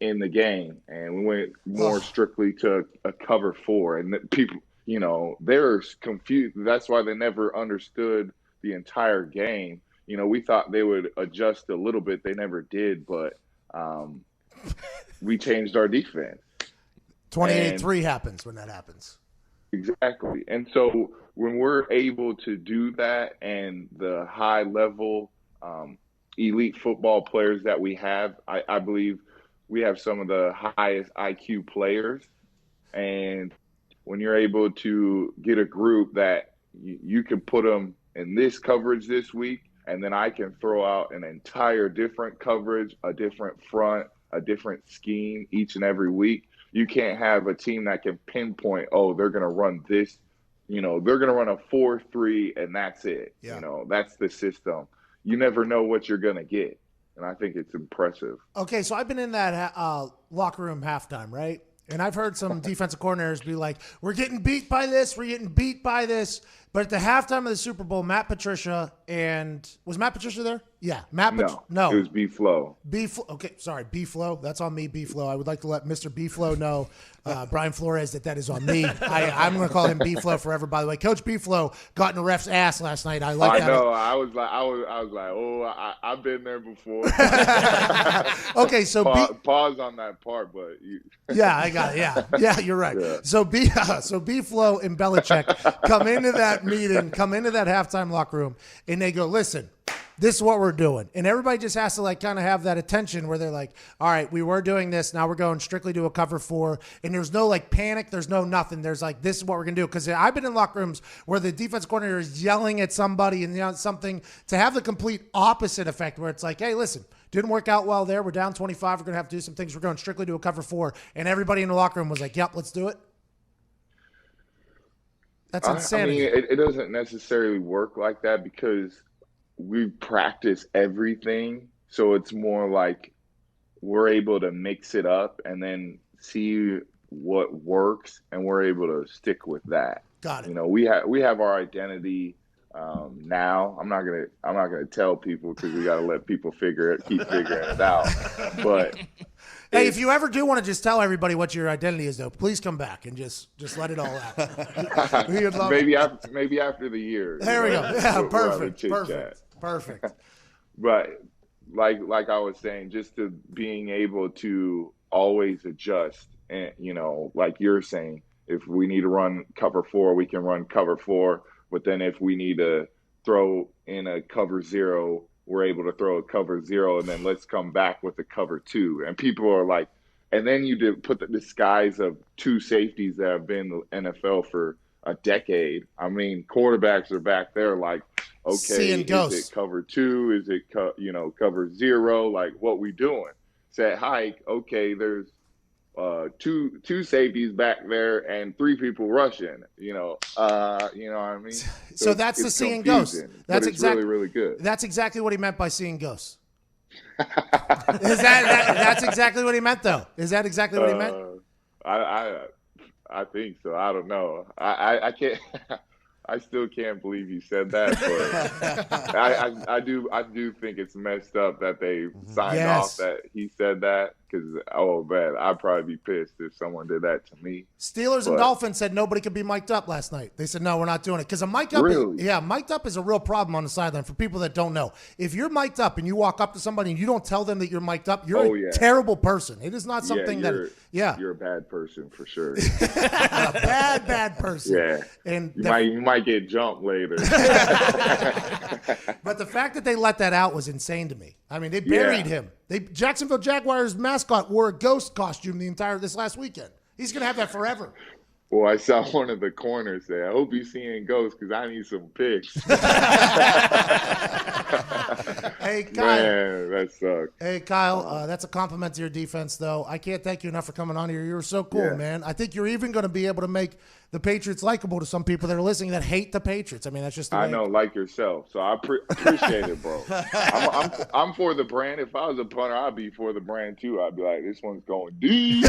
in the game, and we went more strictly to a cover 4, and people, they're confused. That's why they never understood the entire game. We thought they would adjust a little bit. They never did, but we changed our defense. 28-3 happens when that happens. Exactly. And so when we're able to do that and the high level elite football players that we have, I believe we have some of the highest IQ players. And when you're able to get a group that you can put them in this coverage this week, and then I can throw out an entire different coverage, a different front, a different scheme each and every week. You can't have a team that can pinpoint, they're going to run this, they're going to run a 4-3 and that's it. Yeah. That's the system. You never know what you're going to get. And I think it's impressive. Okay, so I've been in that locker room halftime, right? And I've heard some defensive coordinators be like, we're getting beat by this, we're getting beat by this. But at the halftime of the Super Bowl, Matt Patricia was Matt Patricia there? Yeah. No. It was B-Flow. Okay, sorry, B-Flow. That's on me, B-Flow. I would like to let Mr. B-Flow know, Brian Flores, that is on me. I'm going to call him B-Flow forever, by the way. Coach B-Flow got in a ref's ass last night. I like that. I know. I was like, I've been there before. Okay, so pause on that part, but yeah, I got it. Yeah, you're right. Yeah. So B-Flow and Belichick come into that meeting, come into that halftime locker room, and they go, listen, this is what we're doing. And everybody just has to kind of have that attention where they're like, all right, we were doing this. Now we're going strictly to a cover 4. And there's no panic. There's no nothing. There's this is what we're going to do. Because I've been in locker rooms where the defense coordinator is yelling at somebody and something to have the complete opposite effect where it's like, hey, listen, didn't work out well there. We're down 25. We're going to have to do some things. We're going strictly to a cover 4. And everybody in the locker room was like, yep, let's do it. That's insanity. It doesn't necessarily work like that because we practice everything. So it's more like we're able to mix it up and then see what works, and we're able to stick with that. Got it. We have our identity now. I'm not gonna tell people because we got to let people keep figuring it out. But hey, if you ever do want to just tell everybody what your identity is, though, please come back and just let it all out. maybe after the year. There we go. Yeah, perfect. But like I was saying, just to being able to always adjust, and like you're saying, if we need to run cover 4, we can run cover 4. But then if we need to throw in a cover 0, we're able to throw a cover 0, and then let's come back with a cover 2. And people are like, and then you did put the disguise of 2 safeties that have been in the NFL for a decade. I mean, quarterbacks are back there like, okay, is it cover 2? Is it cover 0? Like, what we doing? Set hike. Okay, there's two safeties back there and 3 people rushing. You know what I mean? So that's the seeing ghosts. That's really, really good. That's exactly what he meant by seeing ghosts. That's exactly what he meant, though. Is that exactly what he meant? I think so. I don't know. I can't. I still can't believe you said that, but I do think it's messed up that they signed off that he said that, because man, I'd probably be pissed if someone did that to me. Steelers and Dolphins said nobody could be mic'd up last night. They said no, we're not doing it because a mic up. Really? Mic'd up is a real problem on the sideline for people that don't know. If you're mic'd up and you walk up to somebody and you don't tell them that you're mic'd up, you're a terrible person. It is not something you're a bad person for sure. A bad person. Yeah, and you might get jumped later. But the fact that they let that out was insane to me. I mean, they buried him. Jacksonville Jaguars mascot wore a ghost costume this last weekend. He's going to have that forever. Well, I saw one of the corners say, I hope you're seeing ghosts because I need some pics. Hey, Kyle. Man, that sucks. Hey, Kyle, that's a compliment to your defense, though. I can't thank you enough for coming on here. You were so cool, man. I think you're even going to be able to make the Patriots likable to some people that are listening that hate the Patriots. I mean, that's just the way. I know, like yourself. So I appreciate it, bro. I'm for the brand. If I was a punter, I'd be for the brand, too. I'd be like, this one's going deep.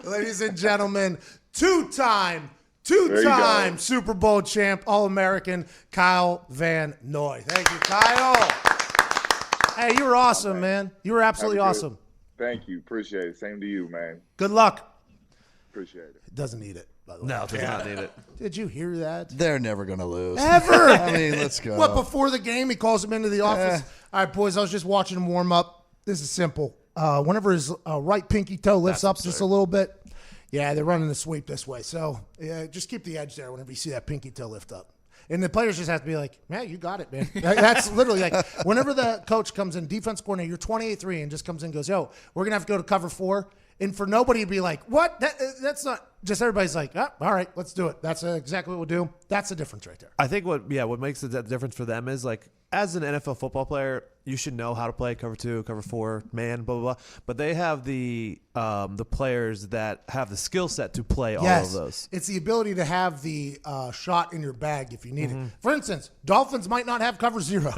Ladies and gentlemen, two-time Super Bowl champ, All-American, Kyle Van Noy. Thank you, Kyle. Hey, you were awesome, man. You were absolutely awesome. Thank you. Appreciate it. Same to you, man. Good luck. Appreciate it. It doesn't need it, by the way. No, it does not need it. Did you hear that? They're never going to lose. Ever. I mean, let's go. What, before the game, he calls him into the office? All right, boys, I was just watching him warm up. This is simple. Whenever his right pinky toe lifts up just a little bit, they're running the sweep this way. So just keep the edge there whenever you see that pinky toe lift up. And the players just have to be like, man, you got it, man. That's literally like whenever the coach comes in, defense coordinator, you're 28-3 and just comes in and goes, yo, we're going to have to go to cover 4. And for nobody to be like, what? That's not – just everybody's like, all right, let's do it. That's exactly what we'll do. That's the difference right there. I think what makes the difference for them is, like, as an NFL football player, you should know how to play cover 2, cover 4, man, blah, blah, blah. But they have the players that have the skill set to play all of those. It's the ability to have the shot in your bag if you need it. For instance, Dolphins might not have cover 0.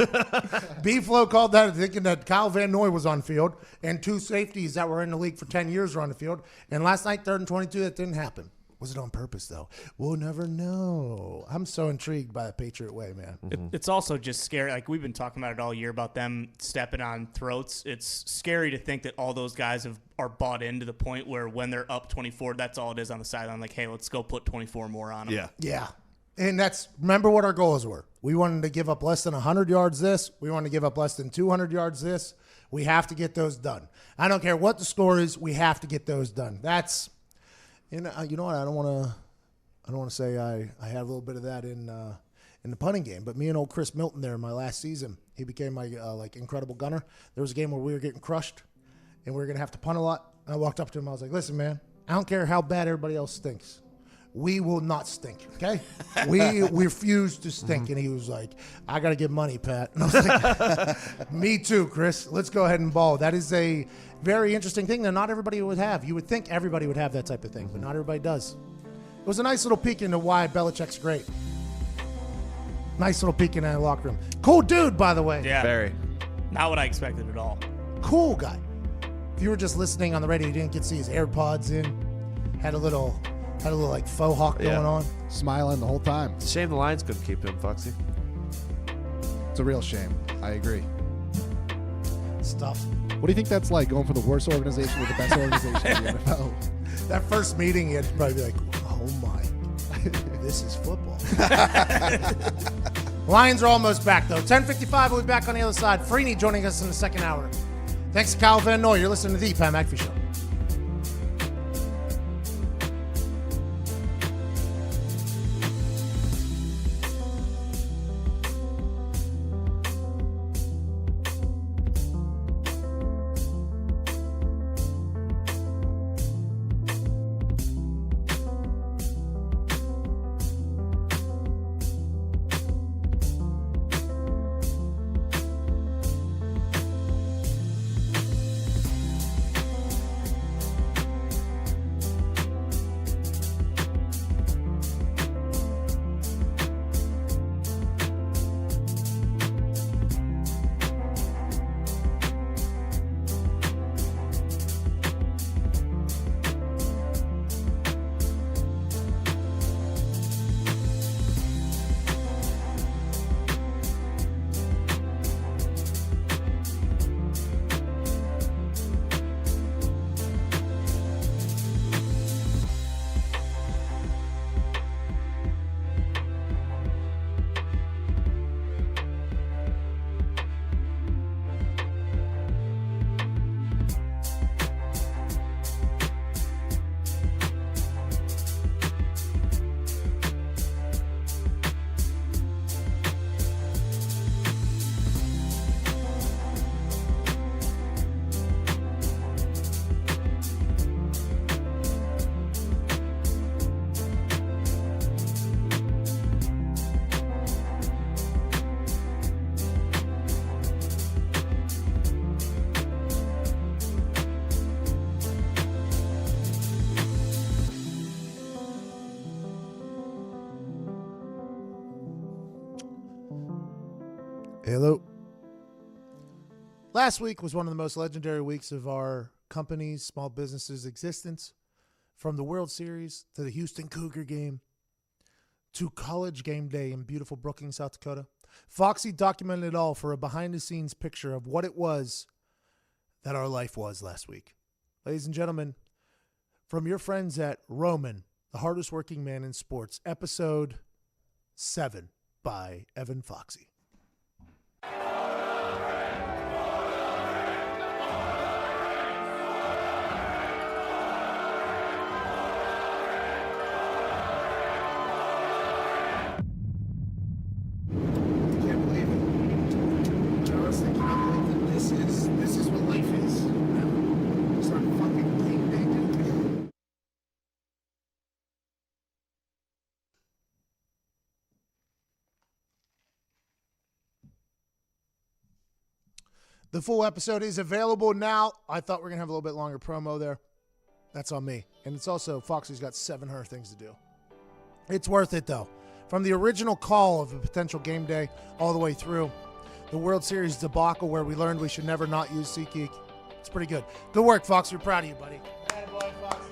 B-Flow called that thinking that Kyle Van Noy was on field and 2 safeties that were in the league for 10 years were on the field. And last night, 3rd and 22, that didn't happen. Was it on purpose, though? We'll never know. I'm so intrigued by the Patriot way, man. It's also just scary. Like, we've been talking about it all year about them stepping on throats. It's scary to think that all those guys are bought in to the point where when they're up 24, that's all it is on the sideline. Like, hey, let's go put 24 more on them. Yeah. And remember what our goals were. We wanted to give up less than 100 yards this. We wanted to give up less than 200 yards this. We have to get those done. I don't care what the score is. We have to get those done. That's... You know what? I don't want to say I had a little bit of that in the punting game, but me and old Chris Milton there in my last season, he became my incredible gunner. There was a game where we were getting crushed, and we were gonna have to punt a lot. And I walked up to him. I was like, "Listen, man, I don't care how bad everybody else stinks. We will not stink, okay? We refuse to stink." And he was like, "I got to get money, Pat." And I was like, "Me too, Chris. Let's go ahead and ball." That is a very interesting thing that not everybody would have. You would think everybody would have that type of thing, but not everybody does. It was a nice little peek into why Belichick's great. Nice little peek in that locker room. Cool dude, by the way. Yeah. Very. Not what I expected at all. Cool guy. If you were just listening on the radio, you didn't get to see his AirPods in. Had a little like faux hawk going on. Smiling the whole time. It's a shame the Lions couldn't keep him, Foxy. It's a real shame. I agree. Stuff. What do you think that's like, going from the worst organization to the best organization in the NFL? That first meeting, you'd probably be like, oh my, this is football. Lions are almost back, though. 10:55, we'll be back on the other side. Freeney joining us in the second hour. Thanks to Kyle Van Noy. You're listening to the Pat McAfee Show. Hello. Last week was one of the most legendary weeks of our company's, small businesses' existence. From the World Series to the Houston Cougar game to college game day in beautiful Brookings, South Dakota. Foxy documented it all for a behind-the-scenes picture of what it was that our life was last week. Ladies and gentlemen, from your friends at Roman, the hardest working man in sports, episode 7 by Evan Foxy. The full episode is available now. I thought we were going to have a little bit longer promo there. That's on me. And it's also, Foxy's got 700 things to do. It's worth it, though. From the original call of a potential game day all the way through the World Series debacle where we learned we should never not use SeatGeek. It's pretty good. Good work, Foxy. We're proud of you, buddy. Hey, boy, Foxy.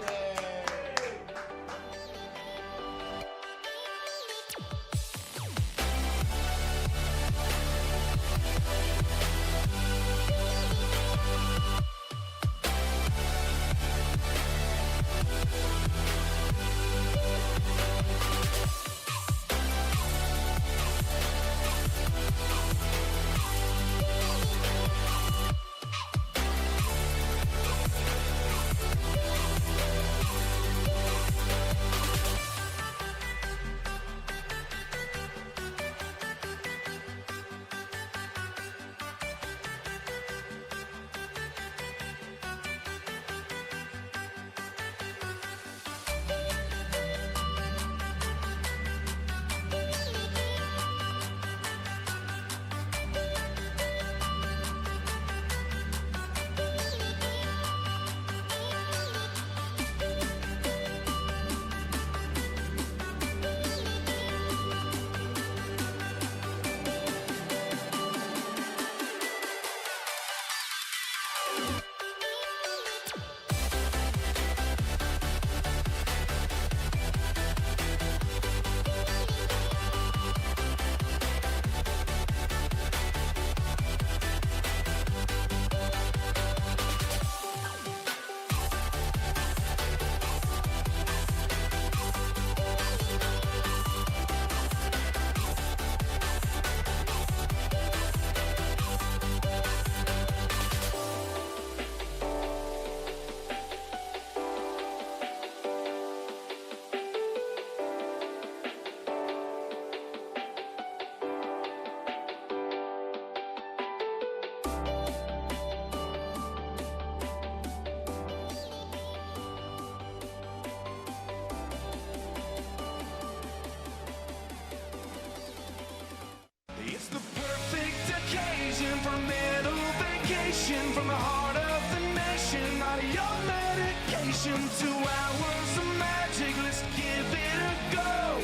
It's the perfect occasion for a middle vacation from the heart of the nation. Not your medication, 2 hours of magic. Let's give it a go.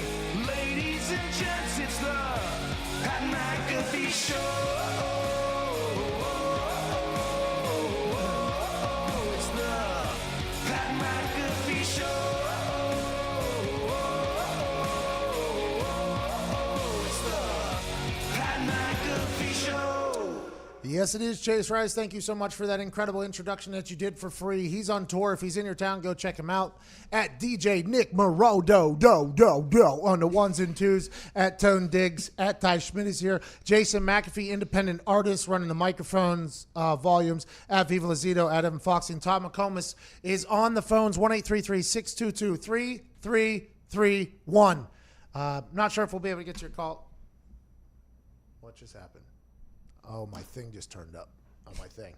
Ladies and gents, it's the Pat McAfee Show. It's the Pat McAfee Show. Yes, it is, Chase Rice. Thank you so much for that incredible introduction that you did for free. He's on tour. If he's in your town, go check him out at DJ Nick Morodo, on the ones and twos, at Tone Diggs, at Ty Schmidt is here. Jason McAfee, independent artist, running the microphones, volumes, at Viva Lazito, at Evan Fox, and Todd McComas is on the phones, 1-833-622-3331. Not sure if we'll be able to get to your call. What just happened? Oh, my thing just turned up on my thing.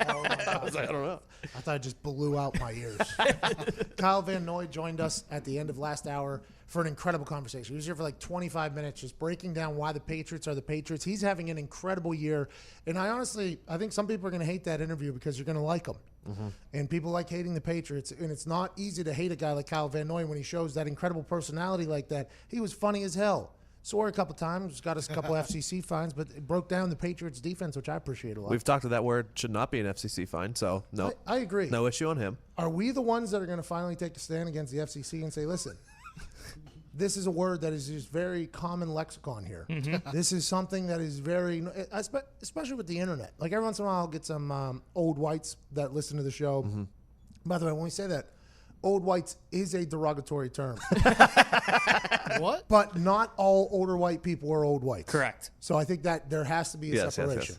Oh, my God. I was like, I don't know. I thought it just blew out my ears. Kyle Van Noy joined us at the end of last hour for an incredible conversation. He was here for like 25 minutes just breaking down why the Patriots are the Patriots. He's having an incredible year. And I think some people are going to hate that interview because you're going to like him. Mm-hmm. And people like hating the Patriots. And it's not easy to hate a guy like Kyle Van Noy when he shows that incredible personality like that. He was funny as hell. Swore a couple times, got us a couple FCC fines, but it broke down the Patriots defense, which I appreciate a lot. We've talked to that word should not be an FCC fine, so no. I agree. No issue on him. Are we the ones that are going to finally take a stand against the FCC and say, listen, this is a word that is just very common lexicon here. This is something that is very, especially with the internet. Like every once in a while I'll get some old whites that listen to the show. By the way, when we say that, old whites is a derogatory term. What? But not all older white people are old whites. Correct. So I think that there has to be a separation. Yes.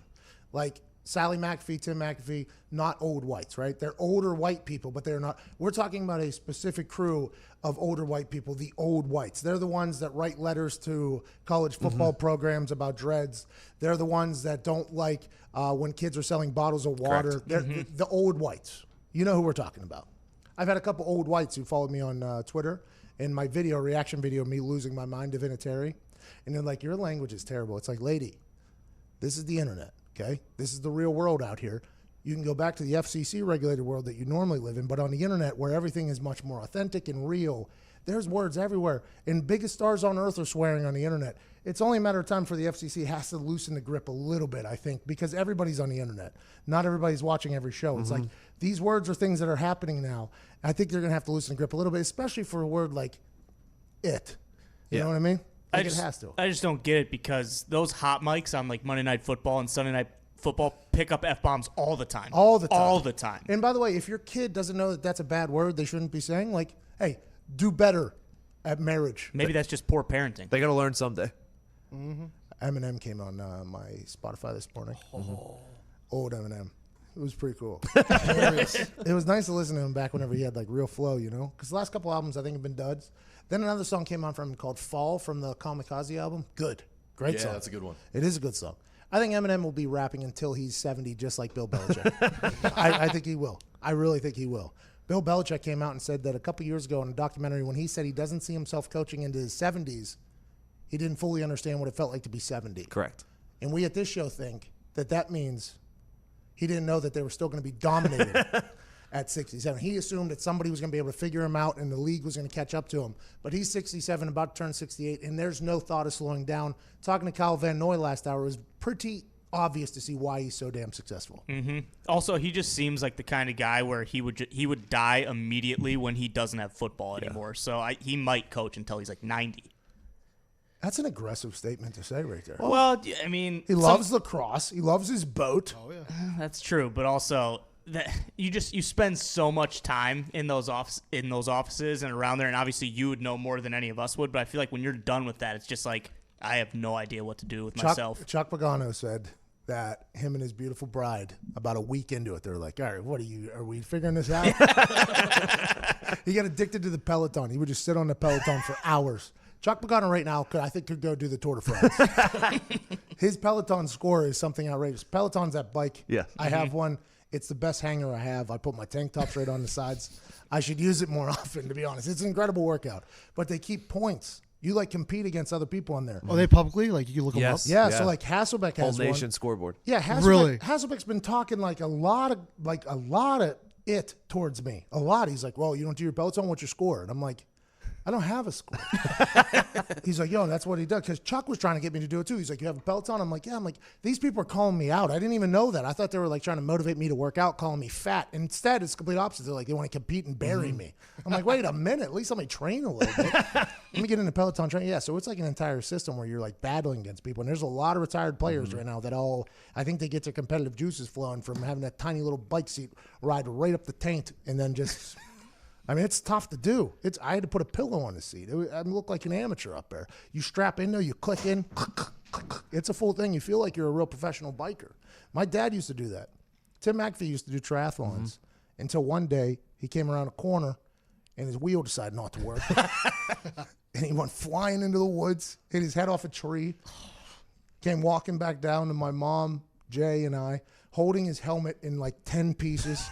Like Sally McAfee, Tim McAfee, not old whites, right? They're older white people, but they're not. We're talking about a specific crew of older white people, the old whites. They're the ones that write letters to college football programs about dreads. They're the ones that don't like when kids are selling bottles of water. They're the old whites. You know who we're talking about. I've had a couple old whites who followed me on Twitter in my reaction video, me losing my mind, Divinitary. And they're like, your language is terrible. It's like, lady, this is the internet, okay? This is the real world out here. You can go back to the FCC regulated world that you normally live in, but on the internet where everything is much more authentic and real, there's words everywhere. And biggest stars on earth are swearing on the internet. It's only a matter of time for the FCC has to loosen the grip a little bit, I think, because everybody's on the internet. Not everybody's watching every show. It's like these words are things that are happening now. I think they're going to have to loosen the grip a little bit, especially for a word like it. You know what I mean? Like it has to. I just don't get it because those hot mics on like Monday Night Football and Sunday Night Football pick up F-bombs all the time. All the time. All the time. And by the way, if your kid doesn't know that that's a bad word they shouldn't be saying, like, hey, do better at marriage. Maybe that's just poor parenting. They got to learn someday. Eminem came on my Spotify this morning. Old Eminem. It was pretty cool. It was nice to listen to him back whenever he had like real flow, you know? Because the last couple albums I think have been duds. Then another song came on from him called Fall from the Kamikaze album. Good. Great song. Yeah, that's a good one. It is a good song. I think Eminem will be rapping until he's 70, just like Bill Belichick. I think he will. I really think he will. Bill Belichick came out and said that a couple years ago in a documentary when he said he doesn't see himself coaching into his 70s, he didn't fully understand what it felt like to be 70. Correct. And we at this show think that that means he didn't know that they were still going to be dominated at 67. He assumed that somebody was going to be able to figure him out and the league was going to catch up to him. But he's 67, about to turn 68, and there's no thought of slowing down. Talking to Kyle Van Noy last hour, it was pretty obvious to see why he's so damn successful. Also, he just seems like the kind of guy where he would die immediately when he doesn't have football anymore. So he might coach until he's like 90. That's an aggressive statement to say right there. Well, I mean, He loves lacrosse. He loves his boat. Oh, yeah. that's true, but also that you spend so much time in those offices and around there, and obviously you would know more than any of us would. But I feel like when you're done with that, it's just like I have no idea what to do with myself. Chuck Pagano said that him and his beautiful bride, about a week into it, they're like, all right, are we figuring this out? He got addicted to the Peloton. He would just sit on the Peloton for hours. Chuck Pagano right now could go do the Tour de France. His Peloton score is something outrageous. Peloton's that bike. Yeah. I have one. It's the best hanger I have. I put my tank tops right on the sides. I should use it more often, to be honest. It's an incredible workout. But they keep points. You like compete against other people on there. Are they publicly? Like you can look them up? Yeah, Yeah. so like Hasselbeck Whole has nation one. scoreboard. Yeah, Hasselbeck, Really? Hasselbeck's been talking like a lot of it towards me. A lot. He's like, well, you don't do your Peloton, what's your score? And I'm like, I don't have a score. He's like, yo, that's what he does. Because Chuck was trying to get me to do it too. He's like, you have a Peloton? I'm like, yeah. I'm like, these people are calling me out. I didn't even know that. I thought they were like trying to motivate me to work out, calling me fat. And instead, it's the complete opposite. They're like, they want to compete and bury me. I'm like, wait a minute. At least let me train a little bit. Let me get into Peloton training. Yeah, so it's like an entire system where you're like battling against people. And there's a lot of retired players right now that I think they get their competitive juices flowing from having that tiny little bike seat ride right up the taint and then just... I mean, it's tough to do. I had to put a pillow on the seat. I look like an amateur up there. You strap in there, you click in. It's a full thing. You feel like you're a real professional biker. My dad used to do that. Tim McAfee used to do triathlons until one day he came around a corner and his wheel decided not to work. And he went flying into the woods, hit his head off a tree, came walking back down to my mom, Jay, and I, holding his helmet in like 10 pieces.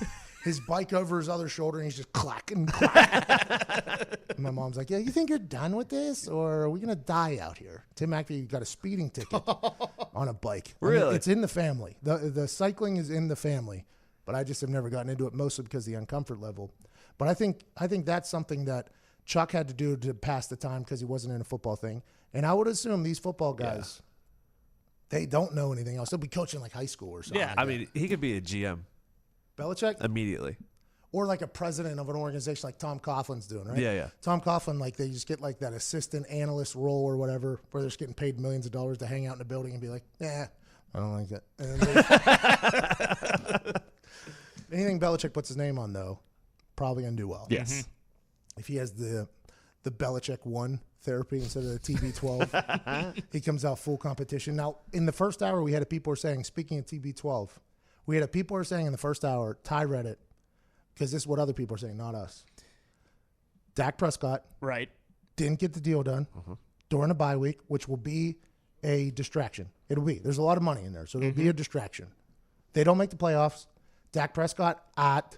His bike over his other shoulder, and he's just clacking. And my mom's like, yeah, you think you're done with this, or are we going to die out here? Tim McAfee got a speeding ticket on a bike. Really? I mean, it's in the family. The cycling is in the family, but I just have never gotten into it, mostly because of the uncomfort level. But I think that's something that Chuck had to do to pass the time because he wasn't in a football thing. And I would assume these football guys, they don't know anything else. They'll be coaching like high school or something. Yeah. like I mean, he could be a GM Belichick? immediately. Or like a president of an organization like Tom Coughlin's doing, right? Yeah, yeah. Tom Coughlin, like they just get like that assistant analyst role or whatever, where they're just getting paid millions of dollars to hang out in a building and be like, I don't like that. And then anything Belichick puts his name on, though, probably going to do well. Yes. If he has the Belichick 1 therapy instead of the TB12, he comes out full competition. Now, in the first hour, we had people were saying, speaking of TB12, we had people were saying in the first hour, Ty read it, because this is what other people are saying, not us. Dak Prescott Right. didn't get the deal done during a bye week, which will be a distraction. It'll be. There's a lot of money in there, so it'll be a distraction. They don't make the playoffs. Dak Prescott, at.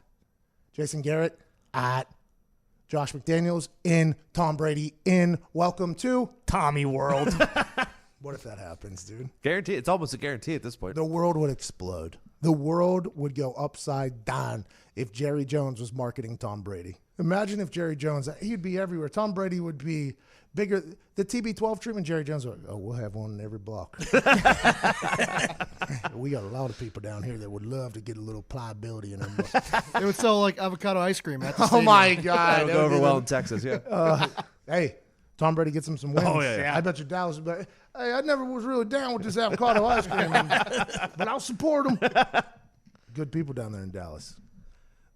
Jason Garrett, at. Josh McDaniels, in. Tom Brady, in. Welcome to Tommy World. What if that happens, dude? Guarantee. It's almost a guarantee at this point. The world would explode. The world would go upside down if Jerry Jones was marketing Tom Brady. Imagine if Jerry Jones, he'd be everywhere. Tom Brady would be bigger. The TB12 treatment, Jerry Jones would, we'll have one in every block. We got a lot of people down here that would love to get a little pliability in them. They would sell like avocado ice cream at the Oh, stadium. my God. That'll go over well in Texas, yeah. Hey, Tom Brady gets him some wins. Oh, yeah. I bet you Dallas would be like, hey, I never was really down with this avocado ice cream, but I'll support them. Good people down there in Dallas.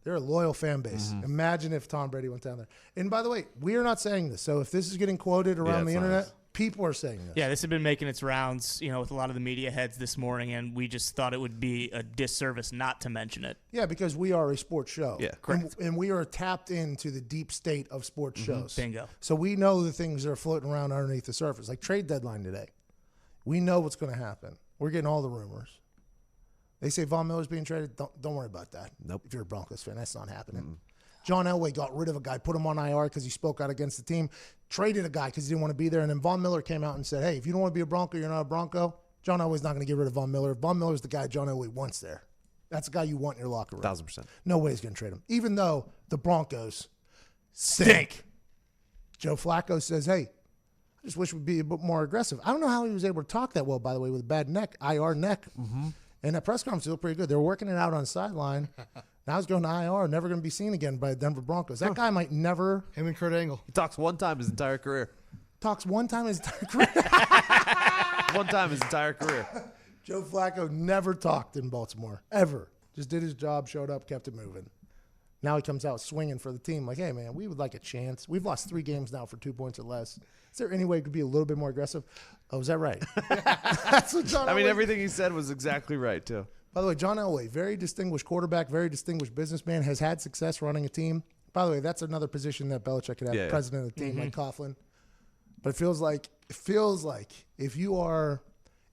They're a loyal fan base. Imagine if Tom Brady went down there. And by the way, we are not saying this. So if this is getting quoted around the it's internet, nice. people are saying this. Yeah, this had been making its rounds, with a lot of the media heads this morning, and we just thought it would be a disservice not to mention it. Yeah, because we are a sports show. Yeah, correct. And we are tapped into the deep state of sports shows. Bingo. So we know the things that are floating around underneath the surface, like trade deadline today. We know what's going to happen. We're getting all the rumors. They say Von Miller's being traded. Don't worry about that. Nope. If you're a Broncos fan, that's not happening. John Elway got rid of a guy, put him on IR because he spoke out against the team, traded a guy because he didn't want to be there, and then Von Miller came out and said, hey, if you don't want to be a Bronco, you're not a Bronco. John Elway's not going to get rid of Von Miller. Von Miller's the guy John Elway wants there. That's the guy you want in your locker room. 1,000%. No way he's going to trade him, even though the Broncos stink. Joe Flacco says, hey, I just wish we'd be a bit more aggressive. I don't know how he was able to talk that well, by the way, with a bad neck, IR neck. And that press conference looked pretty good. They were working it out on the sideline. Now he's going to IR, never going to be seen again by the Denver Broncos. That guy might never Him and Kurt Angle. He talks one time his entire career. talks one time in his entire career. One time his entire career. Joe Flacco never talked in Baltimore, ever. Just did his job, showed up, kept it moving. Now he comes out swinging for the team like, hey, man, we would like a chance. We've lost 3 games now for 2 points or less. Is there any way we could be a little bit more aggressive? Oh, is that right? That's what John Elway. Everything he said was exactly right, too. By the way, John Elway, very distinguished quarterback, very distinguished businessman, has had success running a team. By the way, that's another position that Belichick could have, Yeah. president of the team, like Coughlin. But it feels like if you are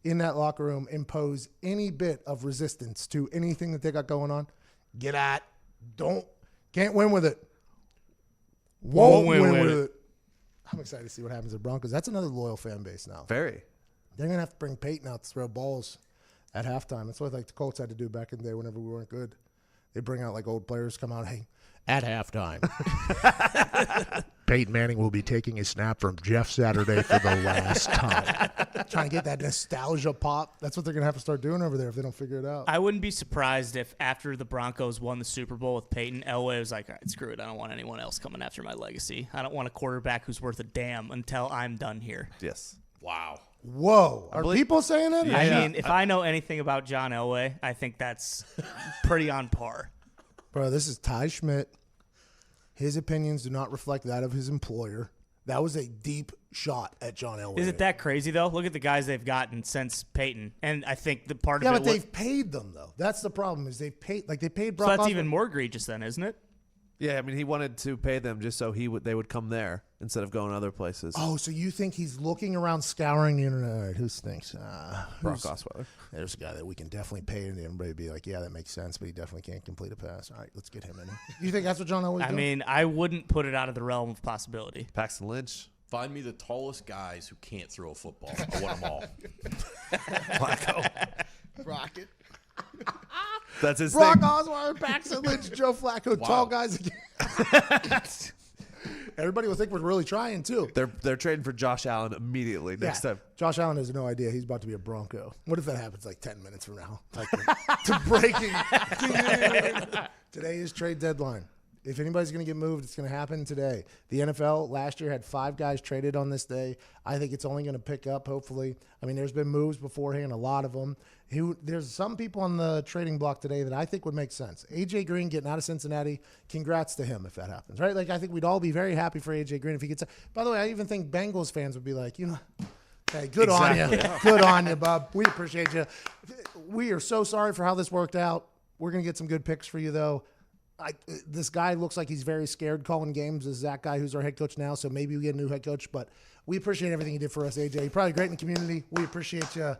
in that locker room, impose any bit of resistance to anything that they got going on, get at. Can't win with it. Won't win with it. I'm excited to see what happens at Broncos. That's another loyal fan base now. Very. They're going to have to bring Peyton out to throw balls at halftime. That's what like the Colts had to do back in the day whenever we weren't good. They bring out like old players, come out, hey, at halftime. Peyton Manning will be taking his snap from Jeff Saturday for the last time. Trying to get that nostalgia pop. That's what they're going to have to start doing over there if they don't figure it out. I wouldn't be surprised if after the Broncos won the Super Bowl with Peyton, Elway was like, all right, screw it. I don't want anyone else coming after my legacy. I don't want a quarterback who's worth a damn until I'm done here. Yes. Wow. Whoa. Are people saying that? I mean, if I know anything about John Elway, I think that's pretty on par. Bro, this is Ty Schmidt. His opinions do not reflect that of his employer. That was a deep shot at John Elway. Is it that crazy, though? Look at the guys they've gotten since Peyton. And I think the part Yeah, of it but they've paid them, though. That's the problem is they paid Brock so that's Osweiler. even more egregious then, isn't it? Yeah, I mean, he wanted to pay them just so they would come there instead of going other places. Oh, so you think he's looking around, scouring the internet? All right, who thinks? Brock Osweiler. There's a guy that we can definitely pay, and everybody would be like, yeah, that makes sense, but he definitely can't complete a pass. All right, let's get him in. You think that's what John Elway's doing? I mean, I wouldn't put it out of the realm of possibility. Paxton Lynch. Find me the tallest guys who can't throw a football. I want them all. Flacco. Rocket. That's his Brock thing. Osweiler, Paxton Lynch, Joe Flacco, tall guys again. Everybody will think we're really trying too. They're trading for Josh Allen immediately next time. Josh Allen has no idea he's about to be a Bronco. What if that happens like 10 minutes from now? Like to breaking. Today is trade deadline. If anybody's going to get moved, it's going to happen today. The NFL last year had 5 guys traded on this day. I think it's only going to pick up, hopefully. I mean, there's been moves beforehand, a lot of them. There's some people on the trading block today that I think would make sense. A.J. Green getting out of Cincinnati, congrats to him if that happens, right? Like, I think we'd all be very happy for A.J. Green if he gets – by the way, I even think Bengals fans would be like, hey, good on you. Good on you, Bob. We appreciate you. We are so sorry for how this worked out. We're going to get some good picks for you, though. This guy looks like he's very scared calling games. This is that guy who's our head coach now, so maybe we get a new head coach. But we appreciate everything you did for us, AJ. You're probably great in the community. We appreciate you.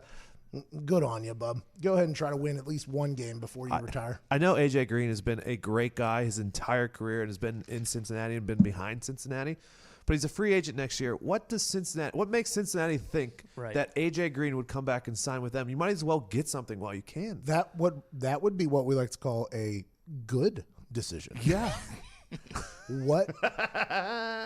Good on you, bub. Go ahead and try to win at least one game before you retire. I know AJ Green has been a great guy his entire career and has been in Cincinnati and been behind Cincinnati. But he's a free agent next year. What makes Cincinnati think that AJ Green would come back and sign with them? You might as well get something while you can. That would be what we like to call a good decision. Yeah. What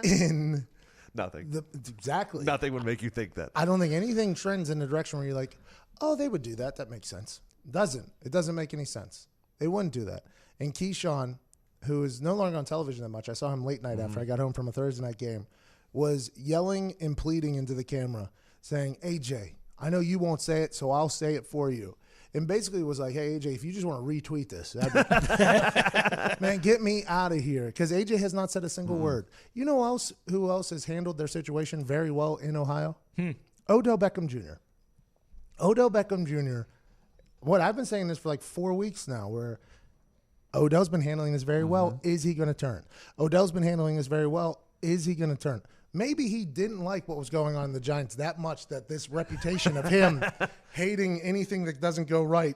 in nothing? Exactly. Nothing would make you think that. I don't think anything trends in the direction where you're like, oh, they would do that. That makes sense. It doesn't make any sense. They wouldn't do that. And Keyshawn, who is no longer on television that much, I saw him late night after I got home from a Thursday night game, was yelling and pleading into the camera saying, AJ, I know you won't say it, so I'll say it for you. And basically was like, hey, AJ, if you just want to retweet this, man, get me out of here. Because AJ has not said a single word. You know who else has handled their situation very well in Ohio? Odell Beckham Jr. Odell Beckham Jr. I've been saying this for like 4 weeks now, where Odell's been handling this very well. Is he going to turn? Odell's been handling this very well. Is he going to turn? Maybe he didn't like what was going on in the Giants that much that this reputation of him hating anything that doesn't go right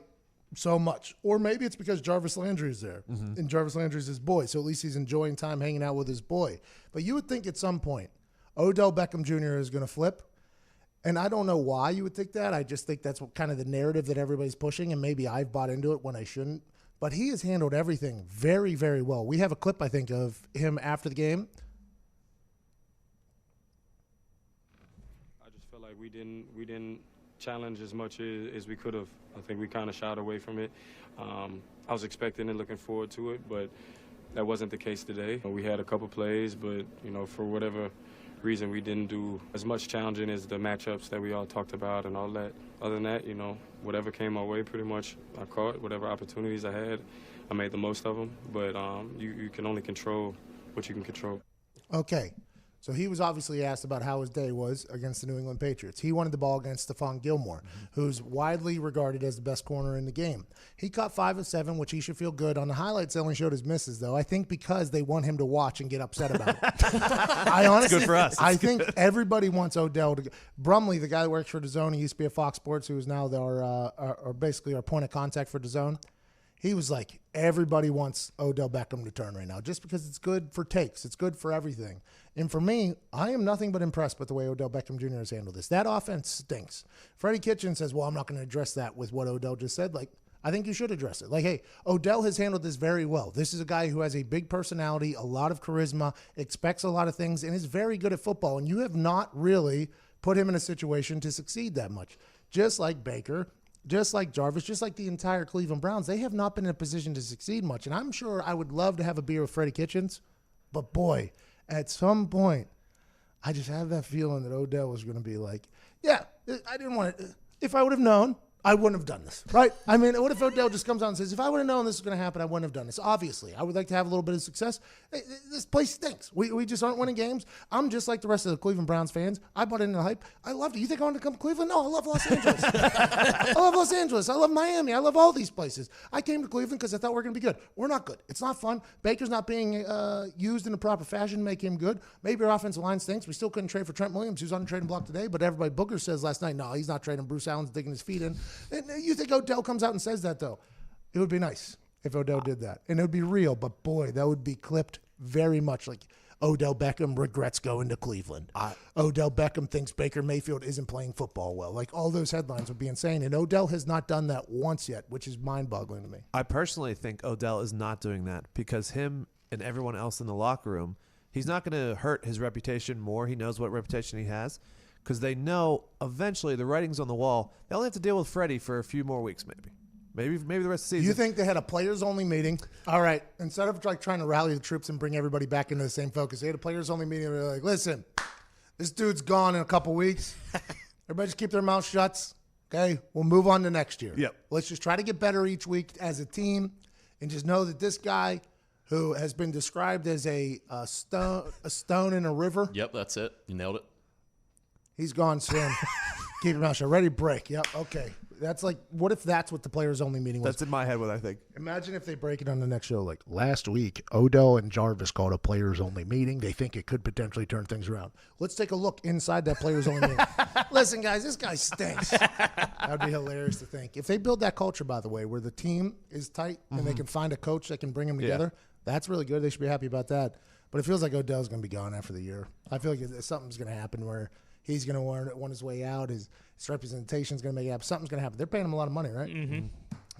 so much. Or maybe it's because Jarvis Landry's there, and Jarvis Landry's his boy, so at least he's enjoying time hanging out with his boy. But you would think at some point Odell Beckham Jr. is going to flip, and I don't know why you would think that. I just think that's kind of the narrative that everybody's pushing, and maybe I've bought into it when I shouldn't. But he has handled everything very, very well. We have a clip, I think, of him after the game. Like we didn't challenge as much as we could have. I think we kind of shied away from it. I was expecting and looking forward to it, but that wasn't the case today. We had a couple plays, but for whatever reason, we didn't do as much challenging as the matchups that we all talked about and all that. Other than that, whatever came my way, pretty much I caught. Whatever opportunities I had, I made the most of them. But you can only control what you can control. Okay. So he was obviously asked about how his day was against the New England Patriots. He wanted the ball against Stephon Gilmore, who's widely regarded as the best corner in the game. He caught 5 of 7, which he should feel good. On the highlights, they only showed his misses, though. I think because they want him to watch and get upset about it. I honestly, good for us. I think everybody wants Odell to. Brumley, the guy that works for DAZN, he used to be at Fox Sports, who is now our basically our point of contact for DAZN. He was like, everybody wants Odell Beckham to turn right now just because it's good for takes. It's good for everything. And for me, I am nothing but impressed with the way Odell Beckham Jr. has handled this. That offense stinks. Freddie Kitchens says, well, I'm not going to address that with what Odell just said. Like, I think you should address it. Like, hey, Odell has handled this very well. This is a guy who has a big personality, a lot of charisma, expects a lot of things, and is very good at football. And you have not really put him in a situation to succeed that much. Just like Baker, just like Jarvis, just like the entire Cleveland Browns, they have not been in a position to succeed much. And I'm sure I would love to have a beer with Freddie Kitchens, but boy, at some point, I just have that feeling that Odell was going to be like, yeah, I didn't want it. If I would have known, I wouldn't have done this, right? I mean, what if Odell just comes out and says, if I would have known this was going to happen, I wouldn't have done this? Obviously, I would like to have a little bit of success. This place stinks. We just aren't winning games. I'm just like the rest of the Cleveland Browns fans. I bought into the hype. I loved it. You think I want to come to Cleveland? No, I love Los Angeles. I love Los Angeles. I love Miami. I love all these places. I came to Cleveland because I thought we were going to be good. We're not good. It's not fun. Baker's not being used in the proper fashion to make him good. Maybe our offensive line stinks. We still couldn't trade for Trent Williams, who's on the trading block today, but everybody, Booker says last night, no, he's not trading. Bruce Allen's digging his feet in. And you think Odell comes out and says that, though? It would be nice if Odell did that. And it would be real, but boy, that would be clipped very much like Odell Beckham regrets going to Cleveland. Odell Beckham thinks Baker Mayfield isn't playing football well. Like, all those headlines would be insane. And Odell has not done that once yet, which is mind-boggling to me. I personally think Odell is not doing that because him and everyone else in the locker room he's not going to hurt his reputation more. He knows what reputation he has because they know eventually the writing's on the wall. They only have to deal with Freddie for a few more weeks, maybe. Maybe the rest of the season. You think they had a players-only meeting? All right. Instead of like trying to rally the troops and bring everybody back into the same focus, they had a players-only meeting. They were like, listen, this dude's gone in a couple weeks. Everybody just keep their mouths shut. Okay? We'll move on to next year. Yep. Let's just try to get better each week as a team and just know that this guy who has been described as a stone in a river. Yep, that's it. You nailed it. He's gone soon. Keep your mouth shut. Ready to break. Yep. Okay. That's like, what if that's what the players-only meeting was? That's in my head what I think. Imagine if they break it on the next show. Like, Last week, Odell and Jarvis called a players-only meeting. They think it could potentially turn things around. let's take a look inside that players-only meeting. Listen, guys, this guy stinks. That would be hilarious to think. If they build that culture, by the way, where the team is tight and they can find a coach that can bring them together, that's really good. They should be happy about that. But it feels like Odell's going to be gone after the year. I feel like something's going to happen where he's going to want his way out. His representation's going to make it happen. Something's going to happen. They're paying him a lot of money, right? Mm-hmm.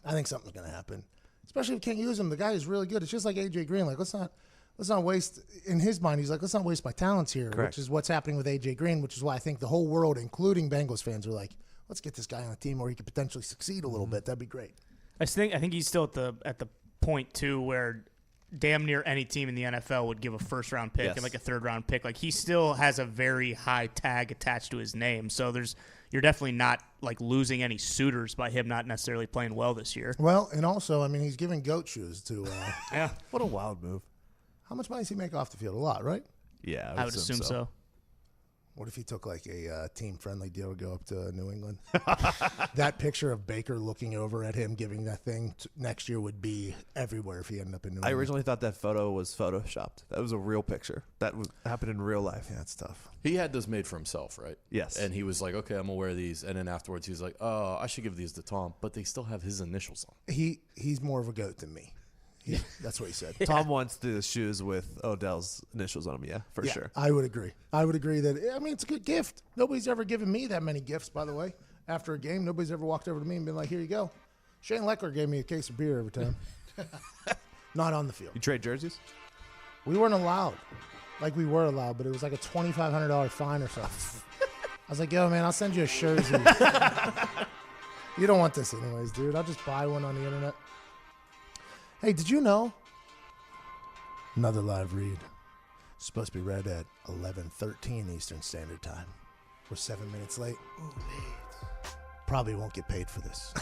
I think something's going to happen. Especially if you can't use him. The guy is really good. It's just like A.J. Green. Like, let's not waste, in his mind, he's like, let's not waste my talents here, Correct. which is what's happening with A.J. Green, which is why I think the whole world, including Bengals fans, are like, let's get this guy on a team where he could potentially succeed a little bit. That'd be great. I think he's still at the point, too, where damn near any team in the NFL would give a first-round pick and like a third-round pick. Like, he still has a very high tag attached to his name. So you're definitely not like losing any suitors by him not necessarily playing well this year. Well, and also, I mean, he's giving goat shoes to Yeah. What a wild move. how much money does he make off the field? A lot, right? Yeah, I would assume so. What if he took like a team-friendly deal to go up to New England? That picture of Baker looking over at him giving that thing next year would be everywhere if he ended up in New England. I originally thought that photo was photoshopped. That was a real picture. That happened in real life. Yeah, that's tough. He had those made for himself, right? Yes. And he was like, okay, I'm going to wear these. And then afterwards, he was like, oh, I should give these to Tom. But they still have his initials on. He's more of a goat than me. That's what he said. Tom wants the shoes with Odell's initials on them, for sure. I would agree. I would agree that, I mean, it's a good gift. Nobody's ever given me that many gifts, by the way. After a game, nobody's ever walked over to me and been like, here you go. Shane Leckler gave me a case of beer every time. Not on the field. You trade jerseys? We weren't allowed. Like, we were allowed, but it was like a $2,500 fine or something. I was like, yo, man, I'll send you a jersey. You don't want this anyways, dude. I'll just buy one on the internet. Hey, did you know? Another live read. It's supposed to be read at 11:13 Eastern Standard Time. We're 7 minutes late. Ooh, late. Probably won't get paid for this.